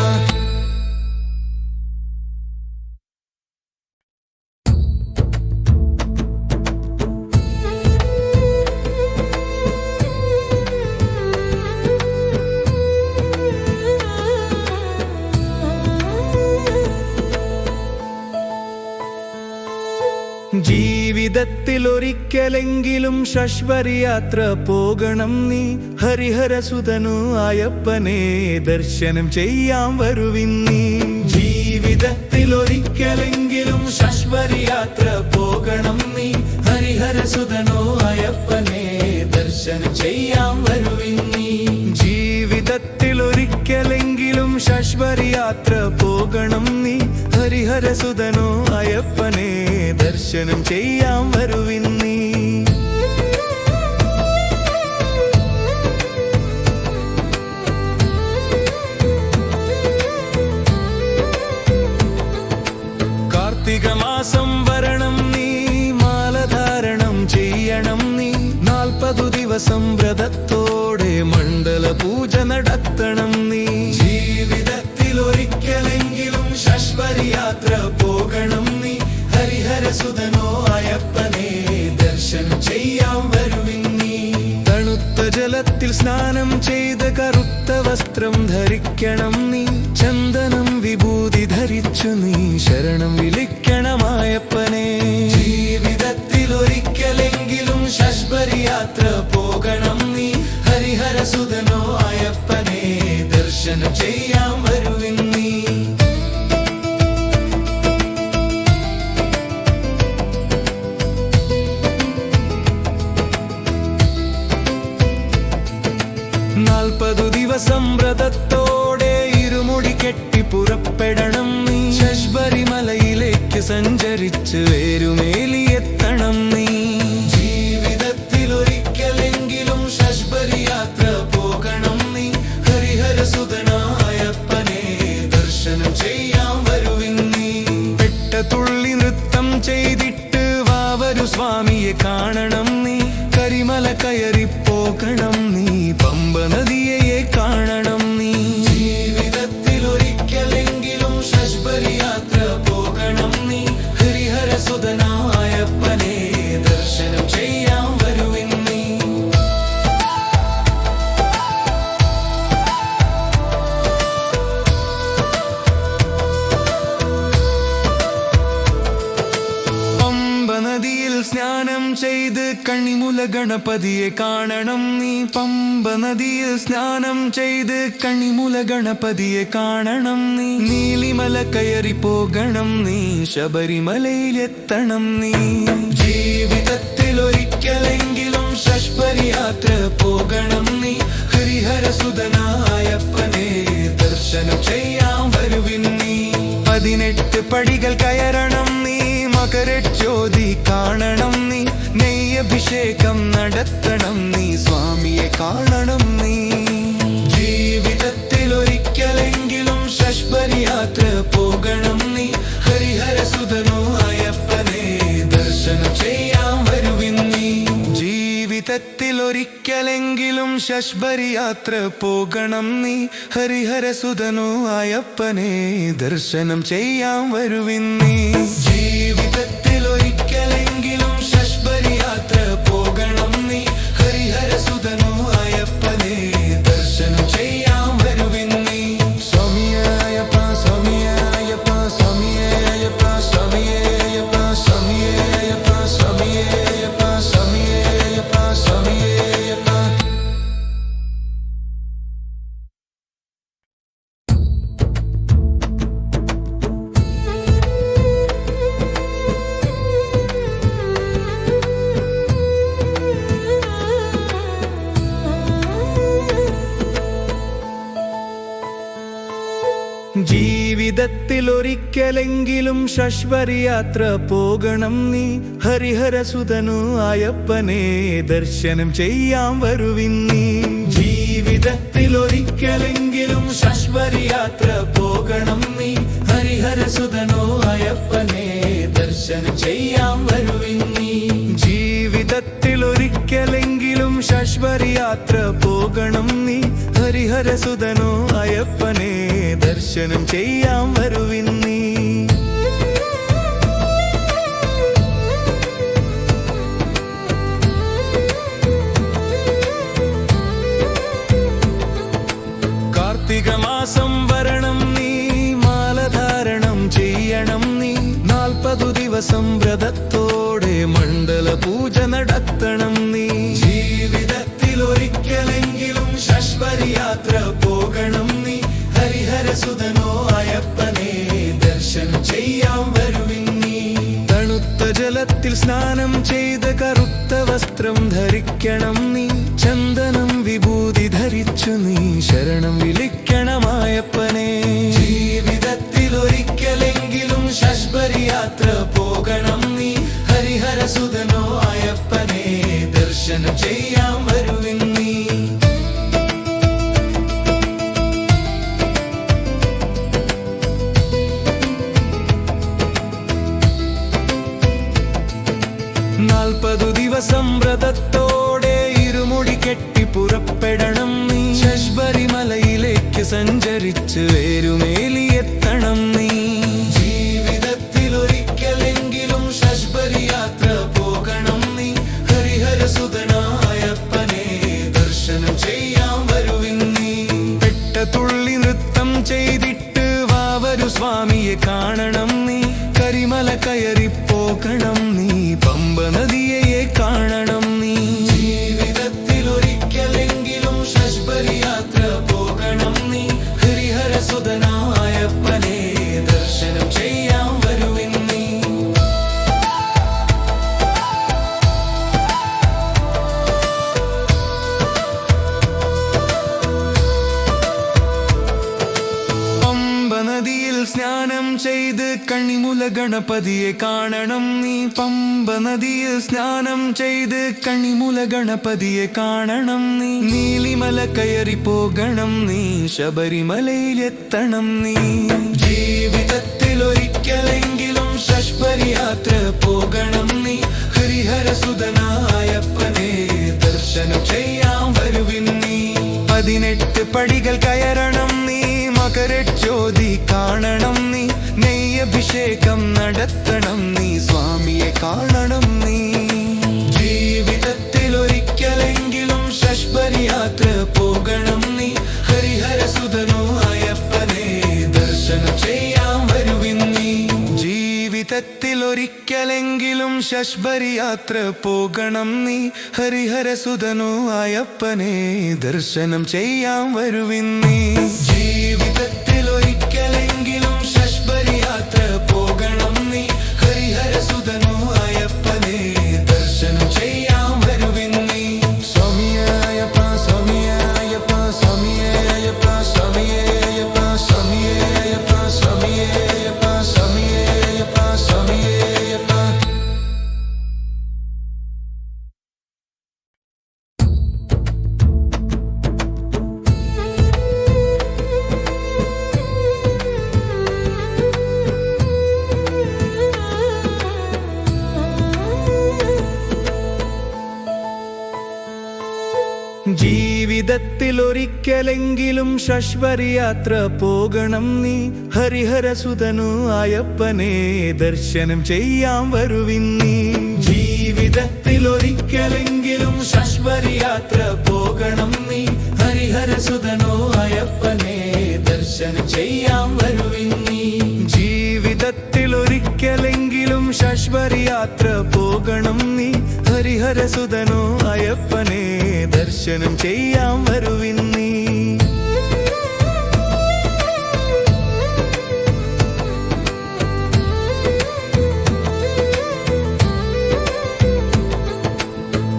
ജീവിതത്തിൽ ഒരിക്കലെങ്കിലും ശബരി യാത്ര പോകണം നീ. ഹരിഹരസുതനു അയ്യപ്പനെ ദർശനം ചെയ്യാൻ വരുവിൻ നീ. ജീവിതത്തിൽ ഒരിക്കലെങ്കിലും ശബരി യാത്ര പോകണം നീ. ഹരിഹരസുതനോ അയ്യപ്പനെ ദർശനം ചെയ്യാൻ വരുവിൻ നീ. ജീവിതത്തിൽ ഒരിക്കലെങ്കിലും ശബരി യാത്ര പോകണം നീ. ഹരിഹരസുതനോ അയ്യപ്പനെ ദർശനം ചെയ്യാൻ വരുവിൻ നീ. കാർത്തിക മാസം വരണം നീ. മാലധാരണം ചെയ്യണം നീ. 40 ദിവസം വ്രതത്തോടെ മണ്ഡല പൂജ നടത്തണം നീ. ജീവിതത്തിൽ ഒരിക്കലെങ്കിലും ശബരി യാത്ര പോകണം നീ. ഹരിഹരസുതനോ അയ്യപ്പനെ ദർശനം ചെയ്യാൻ വരുവിൻ നീ. തണുത്ത ജലത്തിൽ സ്നാനം ചെയ്ത് കറുത്ത വസ്ത്രം ധരിക്കണം നീ. ചന്ദനം വിഭൂതി ധരിച്ചു നീ ശരണം വിളിക്കണമായപ്പനെ. ജീവിതത്തിൽ ഒരിക്കലെങ്കിലും ശബരി യാത്ര പോകണം നീ. ഹരിഹരസുതനോ അയ്യപ്പനെ ദർശനം ചെയ്യാൻ വരുവിൻ നീ. ദിവസം വ്രതത്തോടെ ഇരുമുടി കെട്ടി പുറപ്പെടണം നീ. ശബരിമലയിലേക്ക് സഞ്ചരിച്ച് വേരുമേലിയെത്തണം നീ. ജീവിതത്തിൽ ഒരിക്കലെങ്കിലും ചെയ്ത് കണിമുല ഗണപതിയെ കാണണം നീ പമ്പ നദിയിൽ സ്നാനം ചെയ്ത് കണിമുല ഗണപതിയെ കാണണം നീ നീലിമല കയറി പോകണം നീ ശബരിമലയിലെത്തണം നീ ജീവിതത്തിൽ ഒരിക്കലെങ്കിലും ശബരി യാത്ര പോകണം നീ ഹരിഹരസുതനായപ്പനെ ദർശനം ചെയ്യാൻ വരുവിൻ നീ 18 പടികൾ കയറണം നീ മകരജ്യോതി കാണണം നീ നെയ്യഭിഷേകം നടത്തണം നീ സ്വാമിയെ കാണണം നീ ജീവിതത്തിൽ ഒരിക്കലെങ്കിലും ശബരി യാത്ര പോകണം നീ ഹരിഹരസുതനോ അയ്യപ്പനെ ദർശനം ചെയ്യാൻ വരുവിൻ നീ ജീവിതത്തിൽ ഒരിക്കലെങ്കിലും ശബരി യാത്ര പോകണം നീ ഹരിഹരസുതനോ അയ്യപ്പനെ ദർശനം ചെയ്യാൻ വരുവിൻ നീ ജീവിതത്തിൽ ഒരിക്കലെങ്കിലും ശബരി യാത്ര പോകണം നീ ഹരിഹരസുതനോ അയ്യപ്പനെ ദർശനം ചെയ്യാൻ വരുവിൻ നീ സ്വാമിയേ അയ്യപ്പ സ്വാമിയേ അയ്യപ്പ സ്വാമിയേ അയ്യപ്പ സ്വാമിയേ അയ്യപ്പ സ്വാമിയേ അയ്യപ്പ സ്വാമിയേ അയ്യപ്പ സ്വാമിയേ അയ്യപ്പ സ്വാമിയേ അയ്യപ്പ ജീവിതത്തിൽ ഒരിക്കലെങ്കിലും ശബരി യാത്ര പോകണം നീ ഹരിഹരസുതനു അയ്യപ്പനെ ദർശനം ചെയ്യാൻ വരുവിൻ നീ ജീവിതത്തിൽ ഒരിക്കലെങ്കിലും ശബരി യാത്ര പോകണം നീ ഹരിഹരസുതനു അയ്യപ്പനെ ദർശനം ചെയ്യാൻ വരുവിൻ നീ ജീവിതത്തിൽ ഒരിക്കലെങ്കിലും ശബരി യാത്ര പോകണം നീ ഹരിഹരസുതനോ അയ്യപ്പനെ ദർശനം ചെയ്യാൻ വരുവിൻ നീ കാർത്തിക മാസം വരണം നീ മാലധാരണം ചെയ്യണം നീ 40 ദിവസം വ്രതത്തോടെ മണ്ഡല പൂജ നടത്തണം നീ ജീവിതത്തിൽ ഒരിക്കലെങ്കിലും ശബരി യാത്ര പോകണം നീ ഹരിഹരസുതനോ അയ്യപ്പനെ ദർശനം ചെയ്യാൻ വരുവിൻ നീ തണുത്ത ജലത്തിൽ സ്നാനം ചെയ്ത് കറുത്ത വസ്ത്രം ധരിക്കണം നീ ചന്ദനം വിഭൂതി ധരിച്ചു നീ ശരണം വിളിക്കണം അയ്യപ്പനെ ജീവിതത്തിൽ ഒരിക്കലെങ്കിലും ശബരി യാത്ര പോകണം നീ ഹരിഹരസുതനോ അയ്യപ്പനെ ദർശനം ചെയ്യാൻ വരുവിൻ നീ 40 ദിവസം വ്രതത്തോടെ ഇരുമുടി കെട്ടി പുറപ്പെടണം നീ ശബരിമലയിലേക്ക് സഞ്ചരിച്ച് വേരുമേലിയെത്തണം നീ ജീവിതത്തിൽ ഒരിക്കലെങ്കിലും ശബരി യാത്ര പോകണം നീ ഹരിഹരസുതനായപ്പനെ ദർശനം ചെയ്യാൻ വരുവിൻ നീ പെട്ടതുള്ളി നൃത്തം ചെയ്തിട്ട് വാവരു സ്വാമിയെ കാണണം നീ കരിമല കയറി പോകണം നീ പമ്പ നദിയെ കാണണം നീ ജീവിതത്തിൽ ഒരിക്കലെങ്കിലും ശബരി യാത്ര പോകണം നീ ഹരിഹരസുതനായപ്പനെ ദർശനം ചെയ്യാൻ വരുവിൻ നീ പമ്പ നദിയിൽ സ്നാനം ചെയ്ത് കണിമുല ഗണപതിയെ കാണണം നീ പമ്പ നദിയിൽ സ്നാനം ചെയ്ത് കണിമുല ഗണപതിയെ കാണണം നീ നീലിമല കയറി പോകണം നീ ശബരിമലയിലെത്തണം നീ ജീവിതത്തിൽ ഒരിക്കലെങ്കിലും ശബരി യാത്ര പോകണം നീ ഹരിഹരസുതനായപ്പനെ ദർശനം ചെയ്യാൻ വരുവിൻ നീ 18 പടികൾ കയറണം നീ മകരജ്യോതി കാണണം നീ നെയ്യഭിഷേകം നടത്തണം നീ സ്വാമിയെ കാണണം നീ ജീവിതത്തിൽ ഒരിക്കലെങ്കിലും ശബരി യാത്ര പോകണം നീ ഹരിഹരസുതനോ അയ്യപ്പനെ ദർശനം ചെയ്യാൻ വരുവിൻ നീ ജീവിതത്തിൽ ജീവിതത്തിലൊരിക്കലെങ്കിലും ശശ്വരി യാത്ര പോകണം നീ ഹരിഹരസുതനു അയ്യപ്പനെ ദർശനം ചെയ്യാൻ വരുവിൻ നീ ജീവിതത്തിലൊരിക്കലെങ്കിലും ശശ്വരി യാത്ര പോകണം നീ ഹരിഹരസുതനു അയ്യപ്പനെ ദർശനം ചെയ്യാൻ വരുവിൻ നീ സ്വാമിയേ അയ്യപ്പ സ്വാമിയേ അയ്യപ്പ സ്വാമിയേ അയ്യപ്പ സ്വാമിയേ അയ്യപ്പ സ്വാമിയേ അയ്യപ്പ സ്വാമിയേ അയ്യപ്പ സ്വാമിയേ അയ്യപ്പ സ്വാമിയേ അയ്യപ്പ ജീവിതത്തിലൊരിക്കലെങ്കിലും ശശ്വരി യാത്ര പോകണം നീ ഹരിഹരസുതനു അയ്യപ്പനെ ദർശനം ചെയ്യാൻ വരുവിൻ നീ ജീവിതത്തിലൊരിക്കലെങ്കിലും ശശ്വരി യാത്ര പോകണം നീ ഹരിഹരസുതനു അയ്യപ്പനെ ദർശനം ചെയ്യാൻ വരുവിൻ നീ ജീവിതത്തിലൊരിക്കലെങ്കിലും ശശ്വരി യാത്ര പോകണം നീ ഹരിഹരസുതനു അയ്യപ്പനെ ദർശനം ചെയ്യാൻ വരുവിൻ നീ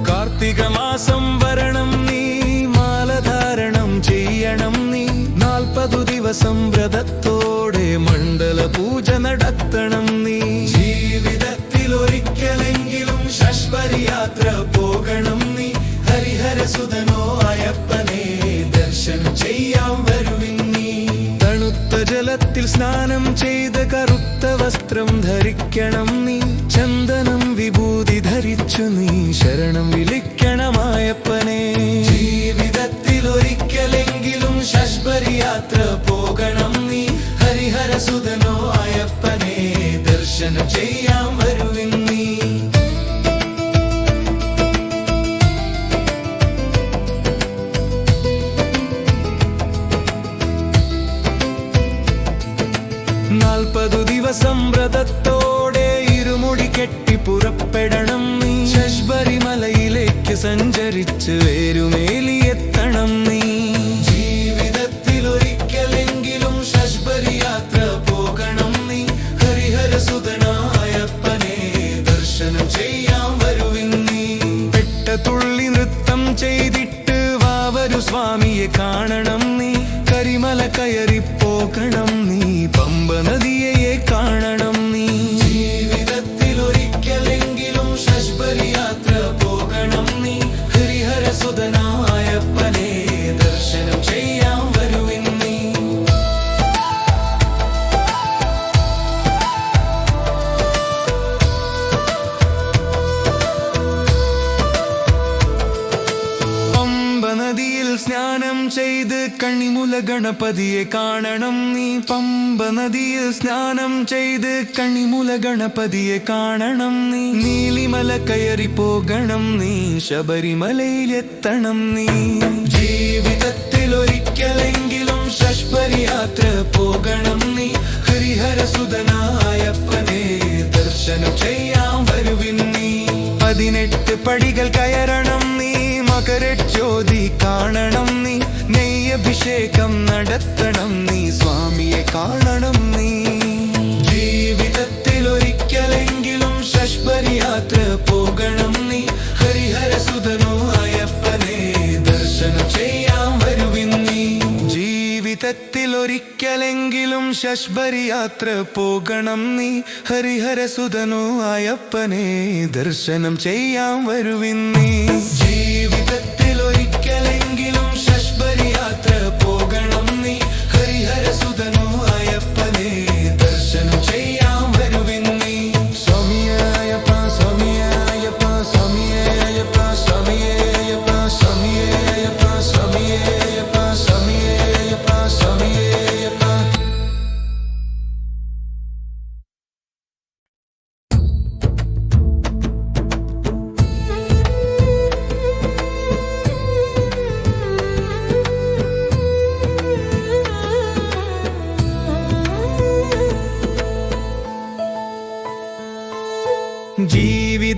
കാർത്തിക മാസം വരണം നീ മാലധാരണം ചെയ്യണം നീ 40 ദിവസം വ്രതത്തോടെ മണ്ഡല പൂജ നടത്തണം നീ ജീവിതത്തിലൊരിക്കലെങ്കിലും ശശ്വരി യാത്ര പോകണം നീ ഹരിഹരസുതനോ അയ്യപ്പനെ ദർശനം ചെയ്യാൻ വരുവിൻ നീ തണുത്ത ജലത്തിൽ സ്നാനം ചെയ്ത് കറുത്ത വസ്ത്രം ധരിക്കണം നീ ചന്ദനം വിഭൂതി ധരിച്ചു നീ ശരണം വിളിക്കണം അയ്യപ്പനെ ജീവിതത്തിലൊരിക്കലെങ്കിലും ശശ്വരി യാത്ര പോകണം നീ ഹരിഹരസുതനോ അയ്യപ്പനെ ദർശനം ചെയ്യാൻ വരുവിൻ നീ 40 ദിവസം വ്രതത്തോടെ ഇരുമുടി കെട്ടി പുറപ്പെടണം നീ ശശ്വരി മലയിലേക്ക് സഞ്ചരിച്ച് വേരുമേലിയെത്തണം നീ ജീവിതത്തിലൊരിക്കലെങ്കിലും ശശ്വരി യാത്ര പോകണം നീ ഹരിഹരസുതനാ അയ്യപ്പനെ ദർശനം ചെയ്യാൻ വരുവിൻ നീ പെട്ടതുള്ളി നൃത്തം ചെയ്തിട്ട് വാവരു സ്വാമിയെ കാണണം നീ കരിമല കയറി പോകണം നീ പമ്പ നദിയെ കാണണം നീ ജീവിതത്തിലൊരിക്കലെങ്കിലും ശശ്വരി യാത്ര പോകണം നീ ഹരിഹരസുതനാ അയ്യപ്പനെ ദർശനം ചെയ്യാൻ വരുവിൻ നീ പമ്പ നദിയിൽ സ്നാനം ചെയ്ത് കണിമുല ഗണപതിയെ കാണണം നീ പമ്പ നദിയിൽ സ്നാനം ചെയ്ത് കണിമുല ഗണപതിയെ കാണണം നീ നീലിമല കയറി പോകണം നീ ശബരിമലയിലെത്തണം നീ ജീവിതത്തിലൊരിക്കലെങ്കിലും ശശ്വരി യാത്ര പോകണം നീ ഹരിഹരസുതനാ അയ്യപ്പനെ ദർശനം ചെയ്യാൻ വരുവിൻ നീ 18 പടികൾ കയറണം നീ മകരജ്യോതി കാണണം നീ നെയ്യഭിഷേകം നടത്തണം നീ സ്വാമിയെ കാണണം നീ ജീവിതത്തിലൊരിക്കലെങ്കിലും ശശ്വരി യാത്ര പോകണം നീ ഹരിഹരസുതനോ അയ്യപ്പനെ ദർശനം ചെയ്യാൻ വരുവിൻ നീ ജീവിതത്തിലൊരിക്കലെങ്കിലും ശശ്വരി യാത്ര പോകണം നീ ഹരിഹരസുതനോ അയ്യപ്പനെ ദർശനം ചെയ്യാൻ വരുവിൻ നീ ജീവിതത്തിലൊരിക്കലെങ്കിലും ശശ്വരി യാത്ര പോകണം നീ ഹരിഹരസുതനോ അയ്യപ്പനെ ദർശനം ചെയ്യാൻ വരുവിൻ നീ സ്വാമിയേ അയ്യപ്പ സ്വാമിയേ അയ്യപ്പ സ്വാമിയേ അയ്യപ്പ സ്വാമിയേ അയ്യപ്പ സ്വാമിയേ അയ്യപ്പ സ്വാമിയേ അയ്യപ്പ സ്വാമിയേ അയ്യപ്പ സ്വാമിയേ അയ്യപ്പ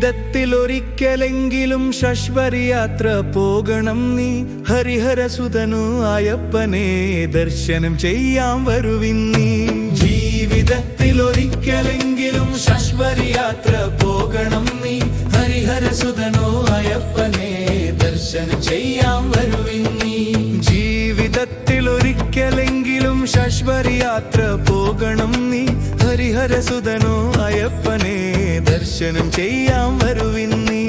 ജീവിതത്തിലൊരിക്കലെങ്കിലും ശശ്വരി യാത്ര പോകണം നീ ഹരിഹരസുതനു അയ്യപ്പനെ ദർശനം ചെയ്യാൻ വരുവിൻ നീ ജീവിതത്തിലൊരിക്കലെങ്കിലും ശശ്വരി യാത്ര പോകണം നീ ഹരിഹരസുതനു അയ്യപ്പനെ ദർശനം ചെയ്യാൻ വരുവിൻ നീ ജീവിതത്തിലൊരിക്കലെങ്കിലും ശശ്വരി യാത്ര പോകണം നീ ഹരിഹരസുതനു അയ്യപ്പനെ ദർശനം ചെയ്യാൻ വരുവിൻ നീ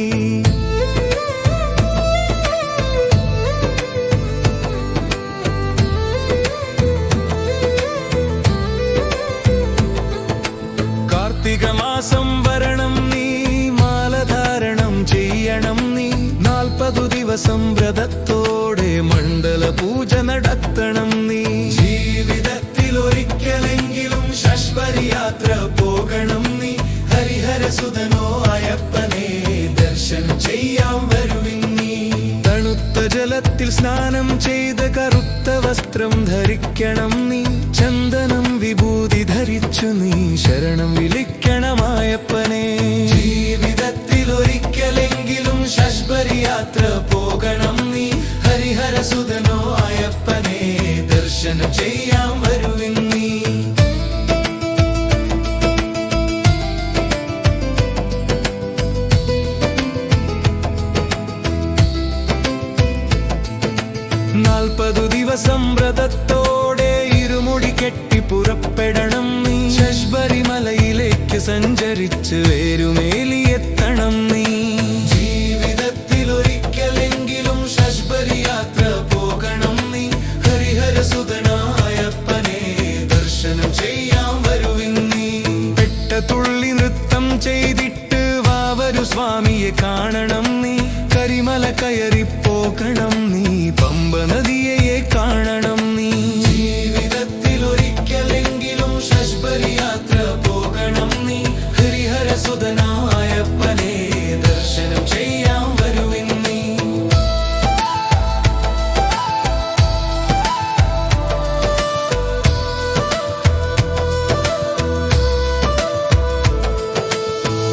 കാർത്തിക മാസം വരണം നീ മാലധാരണം ചെയ്യണം നീ 40 ദിവസം വ്രതത്തോടെ മണ്ഡല പൂജ നടത്തണം നീ ജീവിതത്തിലൊരിക്കലെങ്കിലും ശശ്വരി യാത്ര പോകണം നീ ഹരിഹരസുതനോ അയ്യപ്പനെ ദർശനം ചെയ്യാൻ വരുവിൻ നീ തണുത്ത ജലത്തിൽ സ്നാനം ചെയ്ത് കറുത്ത വസ്ത്രം ധരിക്കണം നീ ചന്ദനം വിഭൂതി ധരിച്ചു നീ ശരണം വിളിക്കണം അയ്യപ്പനെ ജീവിതത്തിലൊരിക്കലെങ്കിലും ശശ്വരി യാത്ര പോകണം നീ ഹരിഹരസുതനോ അയ്യപ്പനെ ദർശനം ചെയ്യാൻ വരുവിൻ നീ ദിവസം വ്രതത്തോടെ ഇരുമുടി കെട്ടി പുറപ്പെടണം നീ ശശ്വരിമലയിലേക്ക് സഞ്ചരിച്ച് വേരുമേലിയെത്തണം നീ ജീവിതത്തിലൊരിക്കലെങ്കിലും ശശ്വരി യാത്ര പോകണം നീ ഹരിഹരസുതനായപ്പനെ ദർശനം ചെയ്യാൻ വരുവിൻ നീ പെട്ടതുള്ളി നൃത്തം ചെയ്തിട്ട് വാവരു സ്വാമിയെ കാണണം നീ കരിമല കയറി പോകണം നീ പമ്പ നദിയെ കാണണം നീ ജീവിതത്തിലൊരിക്കലെങ്കിലും ശശ്വരി യാത്ര പോകണം നീ ഹരിഹരസുതനായപ്പനെ ദർശനം ചെയ്യാൻ വരുവിൻ നീ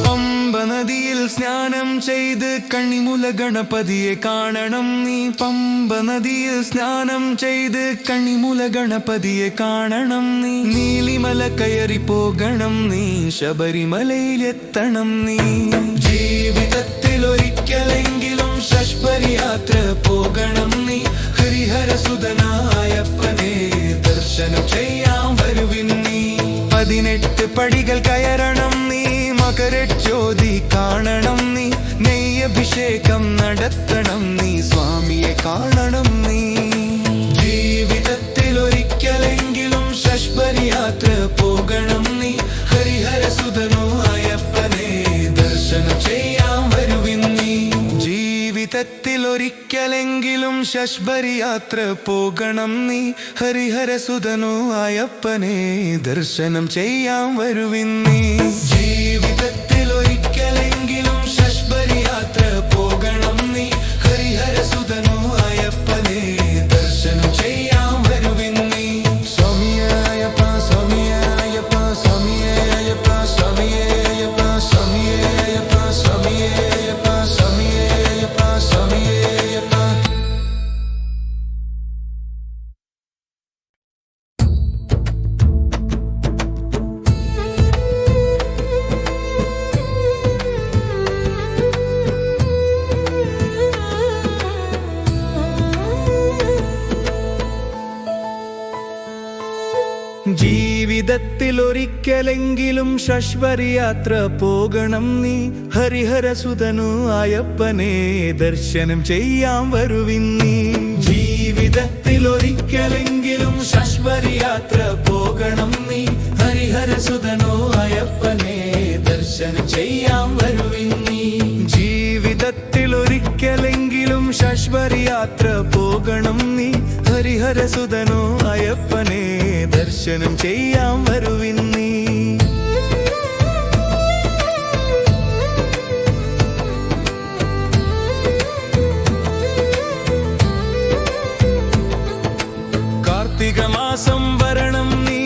പമ്പ നദിയിൽ സ്നാനം ചെയ്ത് കണിമുല ഗണപതിയെ കാണണം നീ പമ്പ നദിയിൽ സ്നാനം ചെയ്ത് കണിമുല ഗണപതിയെ കാണണം നീ നീലിമല കയറി പോകണം നീ ശബരിമലയിലെത്തണം നീ ജീവിതത്തിലൊരിക്കലെങ്കിലും ശശ്വരി യാത്ര പോകണം നീ ഹരിഹരസുതനായപ്പനെ ദർശനം ചെയ്യാൻ വരുവിൻ നീ 18 പടികൾ കയറണം നീ മകരജ്യോതി കാണണം നീ നെയ്യഭിഷേകം നടത്തണം നീ സ്വാമിയെ കാണണം നീ ജീവിതത്തിലൊരിക്കലെങ്കിലും ശശ്വരി യാത്ര പോകണം നീ ഹരിഹരസുതനോ അയ്യപ്പനെ ദർശനം ചെയ്യാൻ വരുവിൻ നീ ജീവിതത്തിലൊരിക്കലെങ്കിലും ശശ്വരി യാത്ര പോകണം നീ ഹരിഹരസുതനോ അയ്യപ്പനെ ദർശനം ചെയ്യാൻ വരുവിൻ നീ ജീവിതത്തിലൊരിക്കലെങ്കിലും ശശ്വരി യാത്ര പോകണം നീ ഹരിഹരസുതനോ അയ്യപ്പനെ ദർശനം ചെയ്യാൻ വരുവിൻ നീ സ്വാമിയയ്യപ്പ സ്വാമിയയ്യപ്പ സ്വാമിയയ്യപ്പ സ്വാമിയയ്യപ്പ സ്വാമിയയ്യപ്പ സ്വാമിയയ്യപ്പ സ്വാമിയയ്യപ്പ സ്വാമിയയ്യപ്പ ജീവിതത്തിലൊരിക്കലെങ്കിലും ശശ്വരി യാത്ര പോകണം നീ ഹരിഹരസുതനു അയ്യപ്പനെ ദർശനം ചെയ്യാൻ വരുവിൻ നീ ജീവിതത്തിലൊരിക്കലെങ്കിലും ശശ്വരി യാത്ര പോകണം നീ ഹരിഹരസുതനു അയ്യപ്പനെ ദർശനം ചെയ്യാൻ വരുവിൻ നീ ജീവിതത്തിലൊരിക്കലെങ്കിലും ശശ്വരി യാത്ര പോകണം നീ ഹരിഹരസുതനോ അയ്യപ്പനെ ദർശനം ചെയ്യാൻ വരുവിൻ നീ കാർത്തിക മാസം വരണം നീ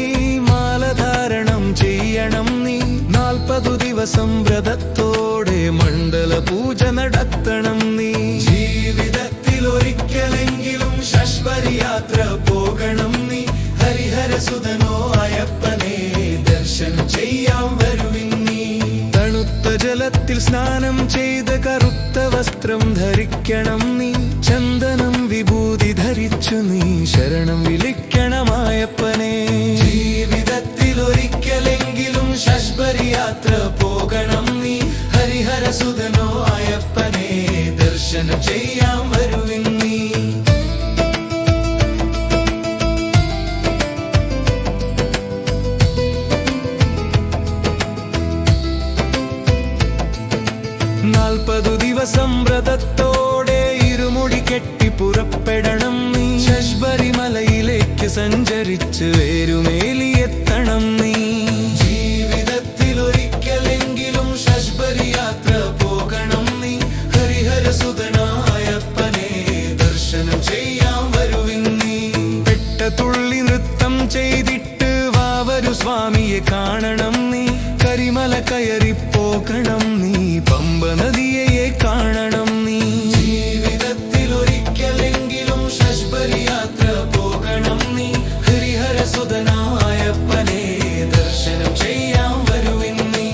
മാലധാരണം ചെയ്യണം നീ 40 ദിവസം വ്രതത്തോടെ മണ്ഡല പൂജ നടത്തണം നീ. ജീവിതത്തിൽ ഒരിക്കലെങ്കിലും ശശ്വരി യാത്ര പോകണം നീ. ഹരിഹരസുതനോ അയ്യപ്പനെ ദർശനം ചെയ്യാൻ വരുവിൻ നീ. തണുത്ത ജലത്തിൽ സ്നാനം ചെയ്ത് കറുത്ത വസ്ത്രം ധരിക്കണം നീ. ചന്ദനം വിഭൂതി ധരിച്ചു നീ ശരണം വിളിക്കണമായപ്പനെ. ജീവിതത്തിൽ ഒരിക്കലെങ്കിലും ശശ്വരി യാത്ര പോകണം നീ. ഹരിഹരസുതനോ അയ്യപ്പനെ ദർശനം ചെയ്യാൻ വരുവിൻ നീ. ദിവസം വ്രതത്തോടെ ഇരുമുടി കെട്ടി പുറപ്പെടണം നീ. ശബരിമലയിലേക്ക് സഞ്ചരിച്ച് വേരുമേലിയെത്തണം നീ. ജീവിതത്തിൽ ഒരിക്കലെങ്കിലും ശശ്വരി യാത്ര പോകണം നീ. ഹരിഹരസുതനായപ്പനെ ദർശനം ചെയ്യാൻ വരുവിൻ നീ. പെട്ടതുള്ളി നൃത്തം ചെയ്തിട്ട് വാവരു സ്വാമിയെ കാണണം നീ. കരിമല കയറി പോകണം നീ. പമ്പ നദിയെ കാണണം നീ. ജീവിതത്തിൽ ഒരിക്കലെങ്കിലും ശശ്വരി യാത്ര പോകണം നീ. ഹരിഹരസുതനായപ്പനെ ദർശനം ചെയ്യാൻ വരുവിൻ നീ.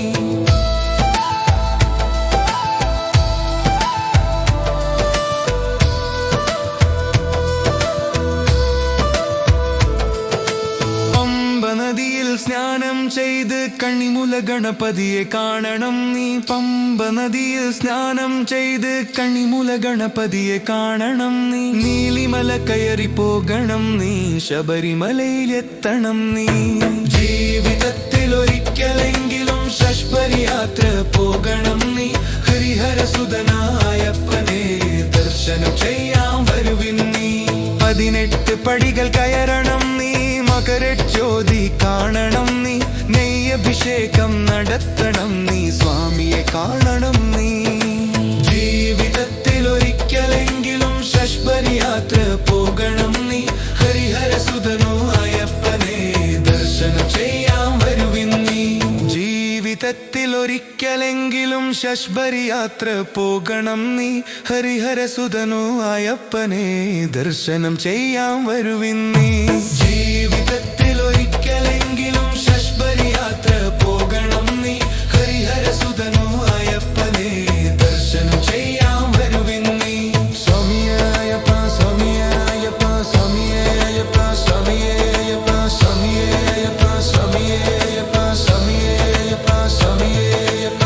പമ്പ നദിയിൽ സ്നാനം ചെയ്ത് കണിമുല ഗണപതിയെ കാണണം നീ. പമ്പ നദിയിൽ സ്നാനം ചെയ്ത് കണിമുല ഗണപതിയെ കാണണം നീ. നീലിമല കയറി പോകണം നീ. ശബരിമലയിലെത്തണം നീ. ജീവിതത്തിൽ ഒരിക്കലെങ്കിലും ശശ്വരി യാത്ര പോകണം നീ. ഹരിഹരസുതനായപ്പനെ ദർശനം ചെയ്യാൻ വരുവിൻ നീ. 18 പടികൾ കയറണം നീ. മകരജ്യോതി കാണണം നീ. നെയ്യഭിഷേകം നടത്തണം നീ. സ്വാമിയെ കാണണം നീ. ജീവിതത്തിൽ ഒരിക്കലെങ്കിലും ശശ്വരി യാത്ര പോകണം നീ. ഹരിഹരസുതനോ അയ്യപ്പനെ ദർശനം ചെയ്യാൻ വരുവിൻ നീ. ജീവിതത്തിൽ ഒരിക്കലെങ്കിലും ശശ്വരി യാത്ര പോകണം നീ. ഹരിഹരസുതനോ അയ്യപ്പനെ ദർശനം ചെയ്യാൻ വരുവിൻ നീ. ജീവിതത്തിൽ ഒരിക്കലെങ്കിലും ശശ്വരി യാത്ര പോകണം നീ. ഹരിഹരസുതനോ അയ്യപ്പനെ ദർശനം ചെയ്യാൻ വരുവിൻ നീ. സ്വാമിയേയപ്പ സ്വാമിയേയപ്പ സ്വാമിയേയപ്പ സ്വാമിയേയപ്പ സ്വാമിയേയപ്പ സ്വാമിയേയപ്പ സ്വാമിയേയപ്പ സ്വാമിയേയപ്പ.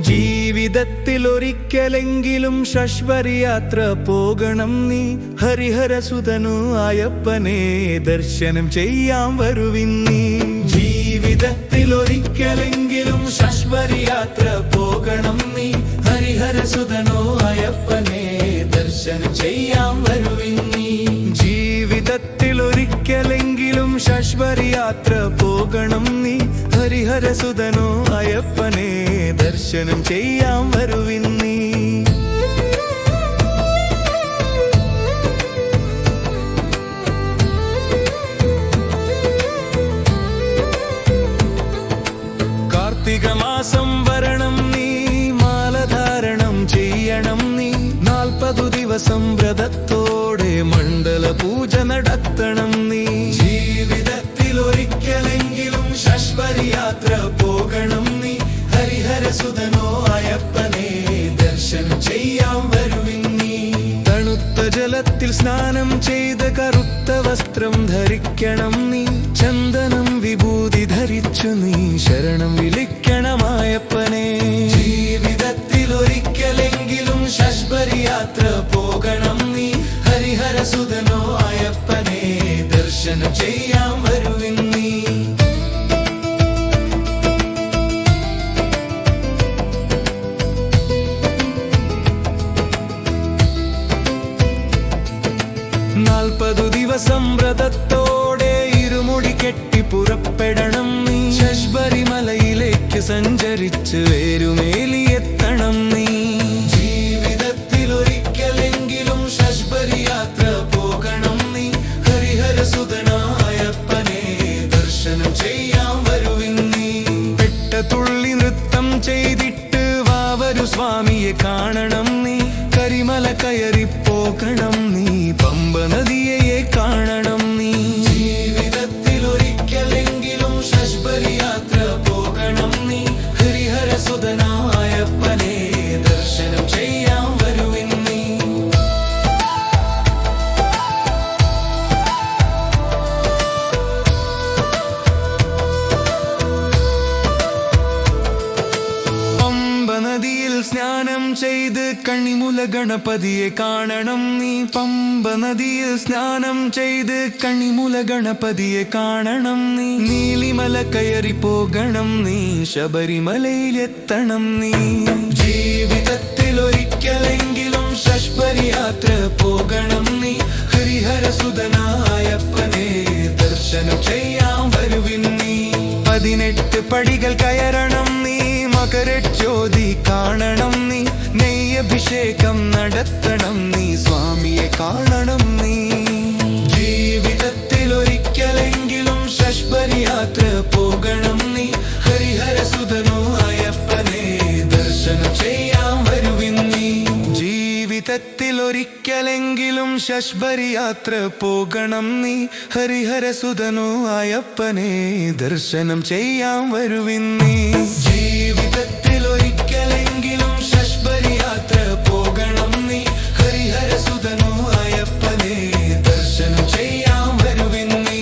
ജീവിതത്തിൽ ഒരിക്കലെങ്കിലും ശശ്വരി യാത്ര പോകണം നീ. ഹരിഹരസുതനു അയ്യപ്പനെ ദർശനം ചെയ്യാൻ വരുവിൻ നീ. ജീവിതത്തിൽ ഒരിക്കലെങ്കിലും ശശ്വരി യാത്ര പോകണം നീ. ഹരിഹരസുതനോ അയ്യപ്പനെ ദർശനം ചെയ്യാൻ വരുവിൻ നീ. ജീവിതത്തിൽ ഒരിക്കലെങ്കിലും ശശ്വരി യാത്ര പോകണം നീ. ഹരിഹരസുതനോ അയ്യപ്പനെ ദർശനം ചെയ്യാൻ വരുവിൻ നീ. കാർത്തിക മാസം വരണം നീ. മാലധാരണം ചെയ്യണം നീ. 40 ദിവസം വ്രതത്തോടെ മണ്ഡല പൂജ നടത്തണം നീ. ജീവിതത്തിൽ ഒരിക്കലെങ്കിലും ശശ്വരി യാത്ര പോകണം നീ. ഹരിഹരസുതനോ അയ്യപ്പനെ ദർശനം ചെയ്യാൻ വരുവിൻ നീ. തണുത്ത ജലത്തിൽ സ്നാനം ചെയ്ത് കറുത്ത വസ്ത്രം ധരിക്കണം നീ. ചന്ദനം വിഭൂതി ധരിച്ചു നീ ശരണം വിളിക്കണമായപ്പനെ. ജീവിതത്തിൽ ഒരിക്കലെങ്കിലും ശശ്വരി യാത്ര പോകണം നീ. ഹരിഹരസുതനോ അയ്യപ്പനെ ദർശനം ചെയ്യാൻ വരുവിൻ നീ. ദിവസം വ്രതത്തോടെ ഇരുമുടി കെട്ടി പുറപ്പെടണം ശബരിമലയിലേക്ക് സഞ്ചരിച്ച് വേരുമേലിയെത്തണം നീ. ജീവിതത്തിലൊരിക്കലെങ്കിലും ശബരി യാത്ര പോകണം നീ. ഹരിഹരസുതനായപ്പനെ ദർശനം ചെയ്യാൻ വരുവിൻ നീ. പെട്ടതുള്ളി നൃത്തം ചെയ്തിട്ട് വാവരു സ്വാമിയെ കാണണം നീ. കരിമല കയറി പോകണം നീ. പമ്പ നദിയെ കാണണം നീ. ജീവിതത്തിലൊരിക്കലെങ്കിലും ശബരി യാത്ര പോകണം നീ. ഹരിഹരസുതനായപ്പനെ ദർശനം ചെയ്യാൻ വരുവിൻ നീ. പമ്പ നദിയിൽ സ്നാനം ചെയ്ത് കണിമുല ഗണപതിയെ കാണണം നീ. പമ്പ നദിയിൽ സ്നാനം ചെയ്ത് കണിമുല ഗണപതിയെ കാണണം നീ. നീലിമല കയറി പോകണം നീ. ശബരിമലയിലെത്തണം നീ. ജീവിതത്തിലൊരിക്കലെങ്കിലും ശബരി യാത്ര പോകണം നീ. ഹരിഹരസുതനായപ്പനെ ദർശനം ചെയ്യാൻ വരുവിൻ നീ. 18 പടികൾ കയറണം നീ. മകരജ്യോതി കാണണം നീ. നെയ്യഭിഷേകം നടത്തണം നീ. സ്വാമിയെ കാണണം നീ. ജീവിതത്തിലൊരിക്കലെങ്കിലും ശബരി യാത്ര പോകണം നീ. ഹരിഹരസുതനായപ്പനെ ദർശനം ചെയ്യാൻ വരുവിൻ നീ. ജീവിതത്തിലൊരിക്കലെങ്കിലും ശബരി യാത്ര പോകണം നീ. ഹരിഹരസുതനായപ്പനെ ദർശനം ചെയ്യാൻ വരുവിൻ നീ. ജീവിതത്തിലൊരിക്കലെങ്കിലും ശബരി യാത്ര പോകണം നീ. ഹരിഹരസുതനായപ്പനെ ദർശനം ചെയ്യാൻ വരുവിൻ നീ.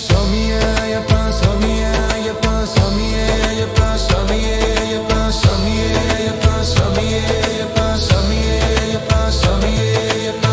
സ്വാമിയേയപ്പ സ്വാമിയേയപ്പ സ്വാമിയേയപ്പ സ്വാമിയേയപ്പ സ്വാമിയേയപ്പ സ്വാമിയേയപ്പ സ്വാമിയേയപ്പ സ്വാമിയേയപ്പ.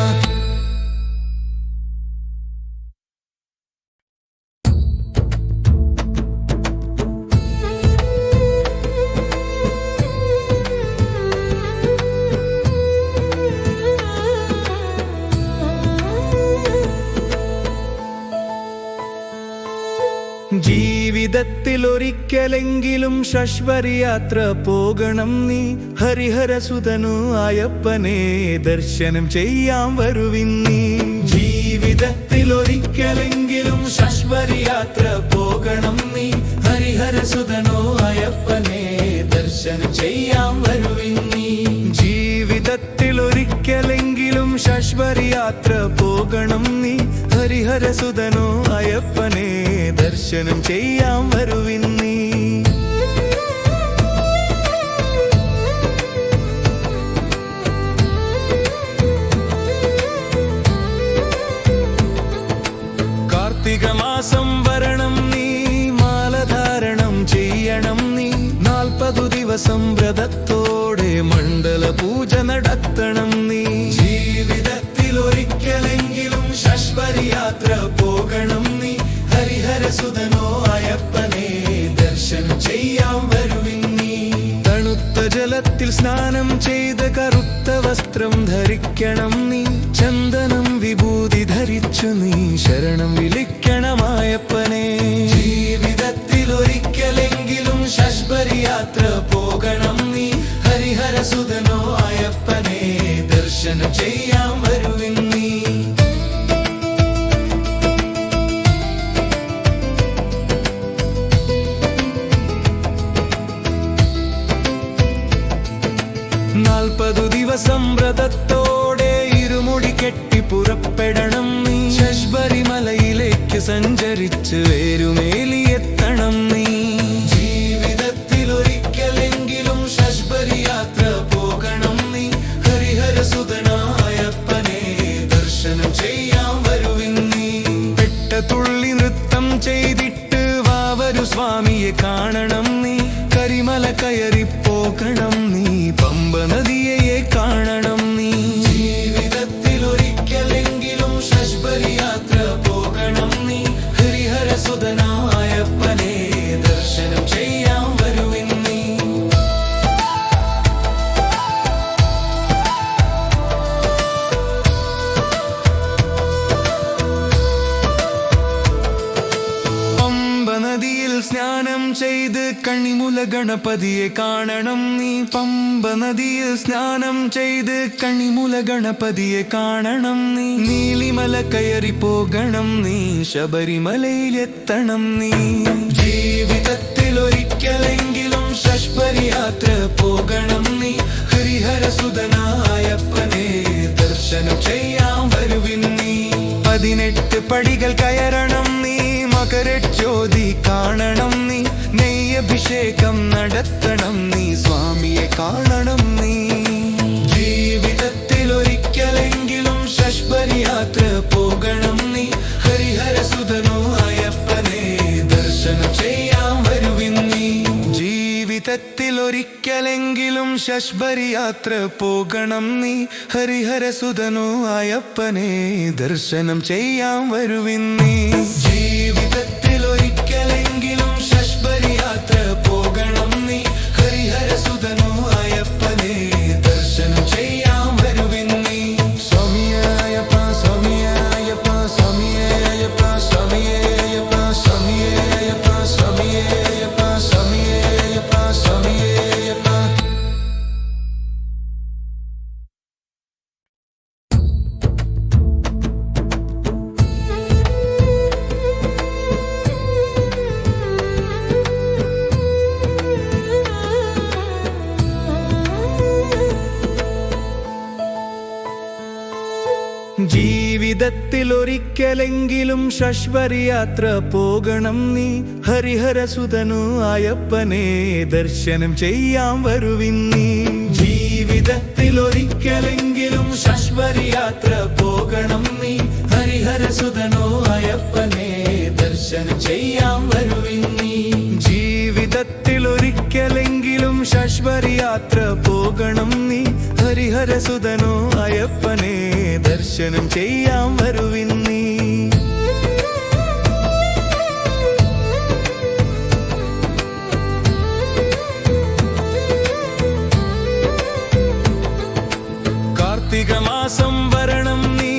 ജീവിതത്തിലൊരിക്കലെങ്കിലും ശബരി യാത്ര പോകണം നീ. ഹരിഹരസുതനായപ്പനെ ദർശനം ചെയ്യാൻ വരുവിൻ നീ. ജീവിതത്തിലൊരിക്കലെങ്കിലും ശബരി യാത്ര പോകണം നീ. ഹരിഹരസുതനായപ്പനെ ദർശനം ചെയ്യാൻ വരുവിൻ നീ. ജീവിതത്തിലൊരിക്കലെങ്കിലും ശബരി യാത്ര പോകണം നീ. ഹരിഹരസുതനായപ്പനെ ദർശനം ചെയ്യാൻ വരുവിൻ നീ. കാർത്തിക മാസം വരണം നീ. മാലധാരണം ചെയ്യണം നീ. 40 ദിവസം വ്രതത്തോടെ മണ്ഡല പൂജ നടത്തണം നീ. ജീവിതത്തിലൊരിക്കലെങ്കിലും ശബരി യാത്ര പോകണം നീ. ഹരിഹരസുതനായപ്പനെ ദർശനം ചെയ്യാൻ വരുവിൻ നീ. തണുത്ത ജലത്തിൽ സ്നാനം ചെയ്ത് കറുത്ത വസ്ത്രം ധരിക്കണം നീ. ചന്ദനം വിഭൂതി ധരിച്ചു നീ ശരണം വിളിക്കണമായപ്പനെ. ജീവിതത്തിലൊരിക്കലെങ്കിലും ശബരി യാത്ര പോകണം നീ. ഹരിഹരസുതനായപ്പനെ ദർശനം ചെയ്യാൻ വരുവിൻ നീ. ദിവസം വ്രതത്തോടെ ഇരുമുടി കെട്ടി പുറപ്പെടണം നീ. ശബരിമലയിലേക്ക് സഞ്ചരിച്ച് വേരുമേലിയെത്തണം നീ. ജീവിതത്തിലൊരിക്കലെങ്കിലും ശബരി യാത്ര പോകണം നീ. ഹരിഹരസുതനായപ്പനെ ദർശനം ചെയ്യാൻ വരുവിൻ നീ. പെട്ടതുള്ളി നൃത്തം ചെയ്തിട്ട് വാവരു സ്വാമിയെ കാണണം നീ. കരിമല കയറി പോകണം നീ. പമ്പ നദിയെ കാണണം നീ. ജീവിതത്തിലൊരിക്കലെങ്കിലും ശബരി യാത്ര പോകണം നീ. ഹരിഹരസുതനായപ്പനെ ദർശനം ചെയ്യാൻ വരുവിൻ നീ. പമ്പ നദിയിൽ സ്നാനം ചെയ്ത് കണിമുല ഗണപതിയെ കാണണം നീ പമ്പ നദിയിൽ സ്നാനം ചെയ്ത് കണിമുല ഗണപതിയെ കാണണം നീ നീലിമല കയറി പോകണം നീ ശബരിമലയിലെത്തണം നീ ജീവിതത്തിൽ ഒരിക്കലെങ്കിലും ശബരി യാത്ര പോകണം നീ ഹരിഹരസുതനായപ്പനെ ദർശനം ചെയ്യാൻ വരുവിൻ നീ 18 പടികൾ കയറണം നീ മകരജ്യോതി കാണണം നീ നെയ്യഭിഷേകം നടത്തണം നീ സ്വാമിയെ കാണണം നീ ജീവിതത്തിൽ ഒരിക്കലെങ്കിലും ശബരി യാത്ര പോകണം നീ ഹരിഹരസുതനോ അയ്യപ്പനെ ദർശനം ചെയ്യാൻ വരുവിൻ നീ ജീവിതത്തിൽ ഒരിക്കലെങ്കിലും ശബരി യാത്ര പോകണം നീ ഹരിഹരസുതനോ അയ്യപ്പനെ ദർശനം ചെയ്യാൻ വരുവിൻ നീ ജീവിതത്തിൽ ഒരിക്കലെങ്കിലും ശബരി യാത്ര പോകണം നീ ഹരിഹരസുതനോ അയ്യപ്പനെ ദർശനം ചെയ്യാൻ വരുവിൻ നീ സ്വാമിയേ അയ്യപ്പ സ്വാമിയേ അയ്യപ്പ സ്വാമിയേ അയ്യപ്പ സ്വാമിയേ അയ്യപ്പ സ്വാമിയേ അയ്യപ്പ സ്വാമിയേ അയ്യപ്പ സ്വാമിയേ അയ്യപ്പ സ്വാമിയേ അയ്യപ്പ ജീവിതത്തിൽ ഒരിക്കലെങ്കിലും ശബരി യാത്ര പോകണം നീ ഹരിഹരസുതനു അയ്യപ്പനെ ദർശനം ചെയ്യാൻ വരുവിൻ നീ ജീവിതത്തിൽ ഒരിക്കലെങ്കിലും ശബരി യാത്ര പോകണം നീ ഹരിഹരസുതനു അയ്യപ്പനെ ദർശനം ചെയ്യാൻ വരുവിൻ നീ ജീവിതത്തിൽ ഒരിക്കലെങ്കിലും ശബരി യാത്ര പോകണം നീ ഹരിഹരസുതനോ അയ്യപ്പനെ ദർശനം ചെയ്യാൻ വരുവിൻ നീ കാർത്തിക മാസം വരണം നീ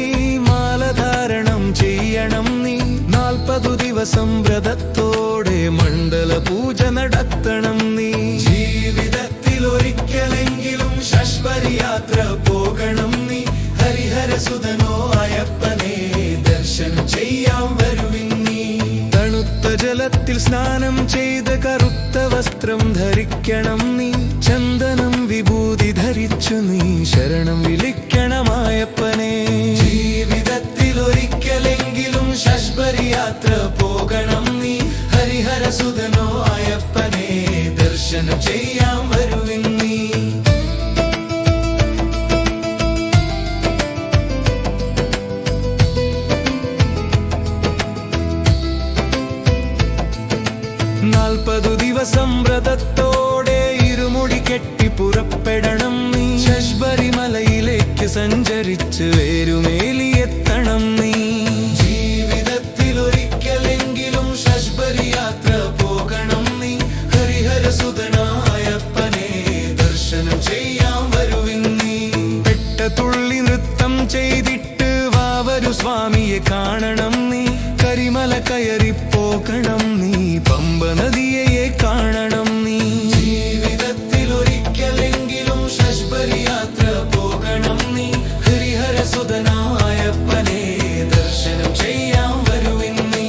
മാലധാരണം ചെയ്യണം നീ 40 ദിവസം വ്രതത്തോടെ മണ്ഡല പൂജ നടത്തണം നീ ജീവിതത്തിൽ ഒരിക്കലെങ്കിലും ശബരി യാത്ര പോകണം നീ ഹരിഹരസുതനോ അയ്യപ്പനെ ദർശനം ചെയ്യാൻ വരുവിൻ നീ തണുത്ത ജലത്തിൽ സ്നാനം ചെയ്ത് കറുത്ത വസ്ത്രം ധരിക്കണം നീ ചന്ദനം വിഭൂതി ധരിച്ചു നീ ശരണം വിളിക്കണം അയ്യപ്പനെ ജീവിതത്തിൽ ഒരിക്കലെങ്കിലും ശബരി യാത്ര പോകണം നീ ഹരിഹരസുതനോ അയ്യപ്പനെ ദർശനം ചെയ്യാൻ വരുവിൻ നീ 40 ദിവസം വ്രതത്തോടെ ഇരുമുടി കെട്ടി പുറപ്പെടണം നീ ശബരിമലയിലേക്ക് സഞ്ചരിച്ച് വേരുമേലിയെത്തണം നീ ജീവിതത്തിൽ ഒരിക്കലെങ്കിലും ശബരി യാത്ര പോകണം നീ ഹരിഹരസുതനായപ്പനെ ദർശനം ചെയ്യാൻ വരുവിൻ നീ പെട്ടതുള്ളി നൃത്തം ചെയ്തിട്ട് വാവരു സ്വാമിയെ കാണണം നീ കരിമല കയറി പോകണം നീ പമ്പ നദിയെ കാണണം നീ ജീവിതത്തിൽ ഒരിക്കലെങ്കിലും ശബരി യാത്ര പോകണം നീ ഹരിഹരസുതനായപ്പനെ ദർശനം ചെയ്യാൻ വരുവിൻ നീ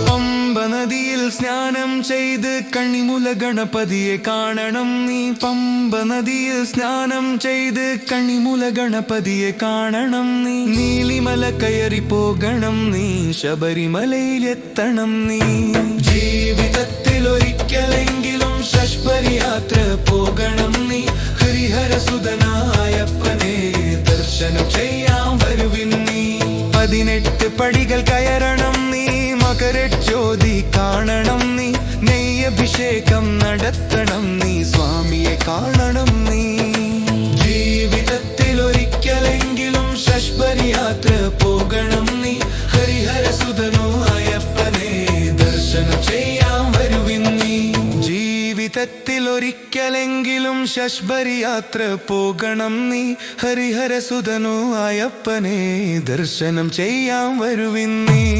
പമ്പ നദിയിൽ സ്നാനം ചെയ്ത് കണിമുല ഗണപതിയെ കാണണം നീ പമ്പ നദിയിൽ സ്നാനം ചെയ്ത് കണിമുല ഗണപതിയെ കാണണം നീ നീലിമല കയറി പോകണം നീ ശബരിമലയിലെത്തണം നീ ജീവിതത്തിൽ ഒരിക്കലെങ്കിലും ശബരി യാത്ര പോകണം നീ ഹരിഹരസുതനായപ്പനെ ദർശനം ചെയ്യാൻ വരുവിൻ നീ 18 പടികൾ കയറണം നീ മകരജ്യോതി കാണണം നീ നെയ്യഭിഷേകം നടത്തണം നീ സ്വാമിയെ കാണണം നീ ജീവിതത്തിൽ ഒരിക്കലെങ്കിലും ശബരി യാത്ര പോകണം നീ ഹരിഹരസുതനോ അയ്യപ്പനെ ദർശനം ചെയ്യാൻ വരുവിൻ നീ ജീവിത ജീവിതത്തിൽ ഒരിക്കലെങ്കിലും ശശ്വരി യാത്ര പോകണം നീ. ഹരിഹരസുതനു അയ്യപ്പനെ ദർശനം ചെയ്യാൻ വരുവിൻ നീ.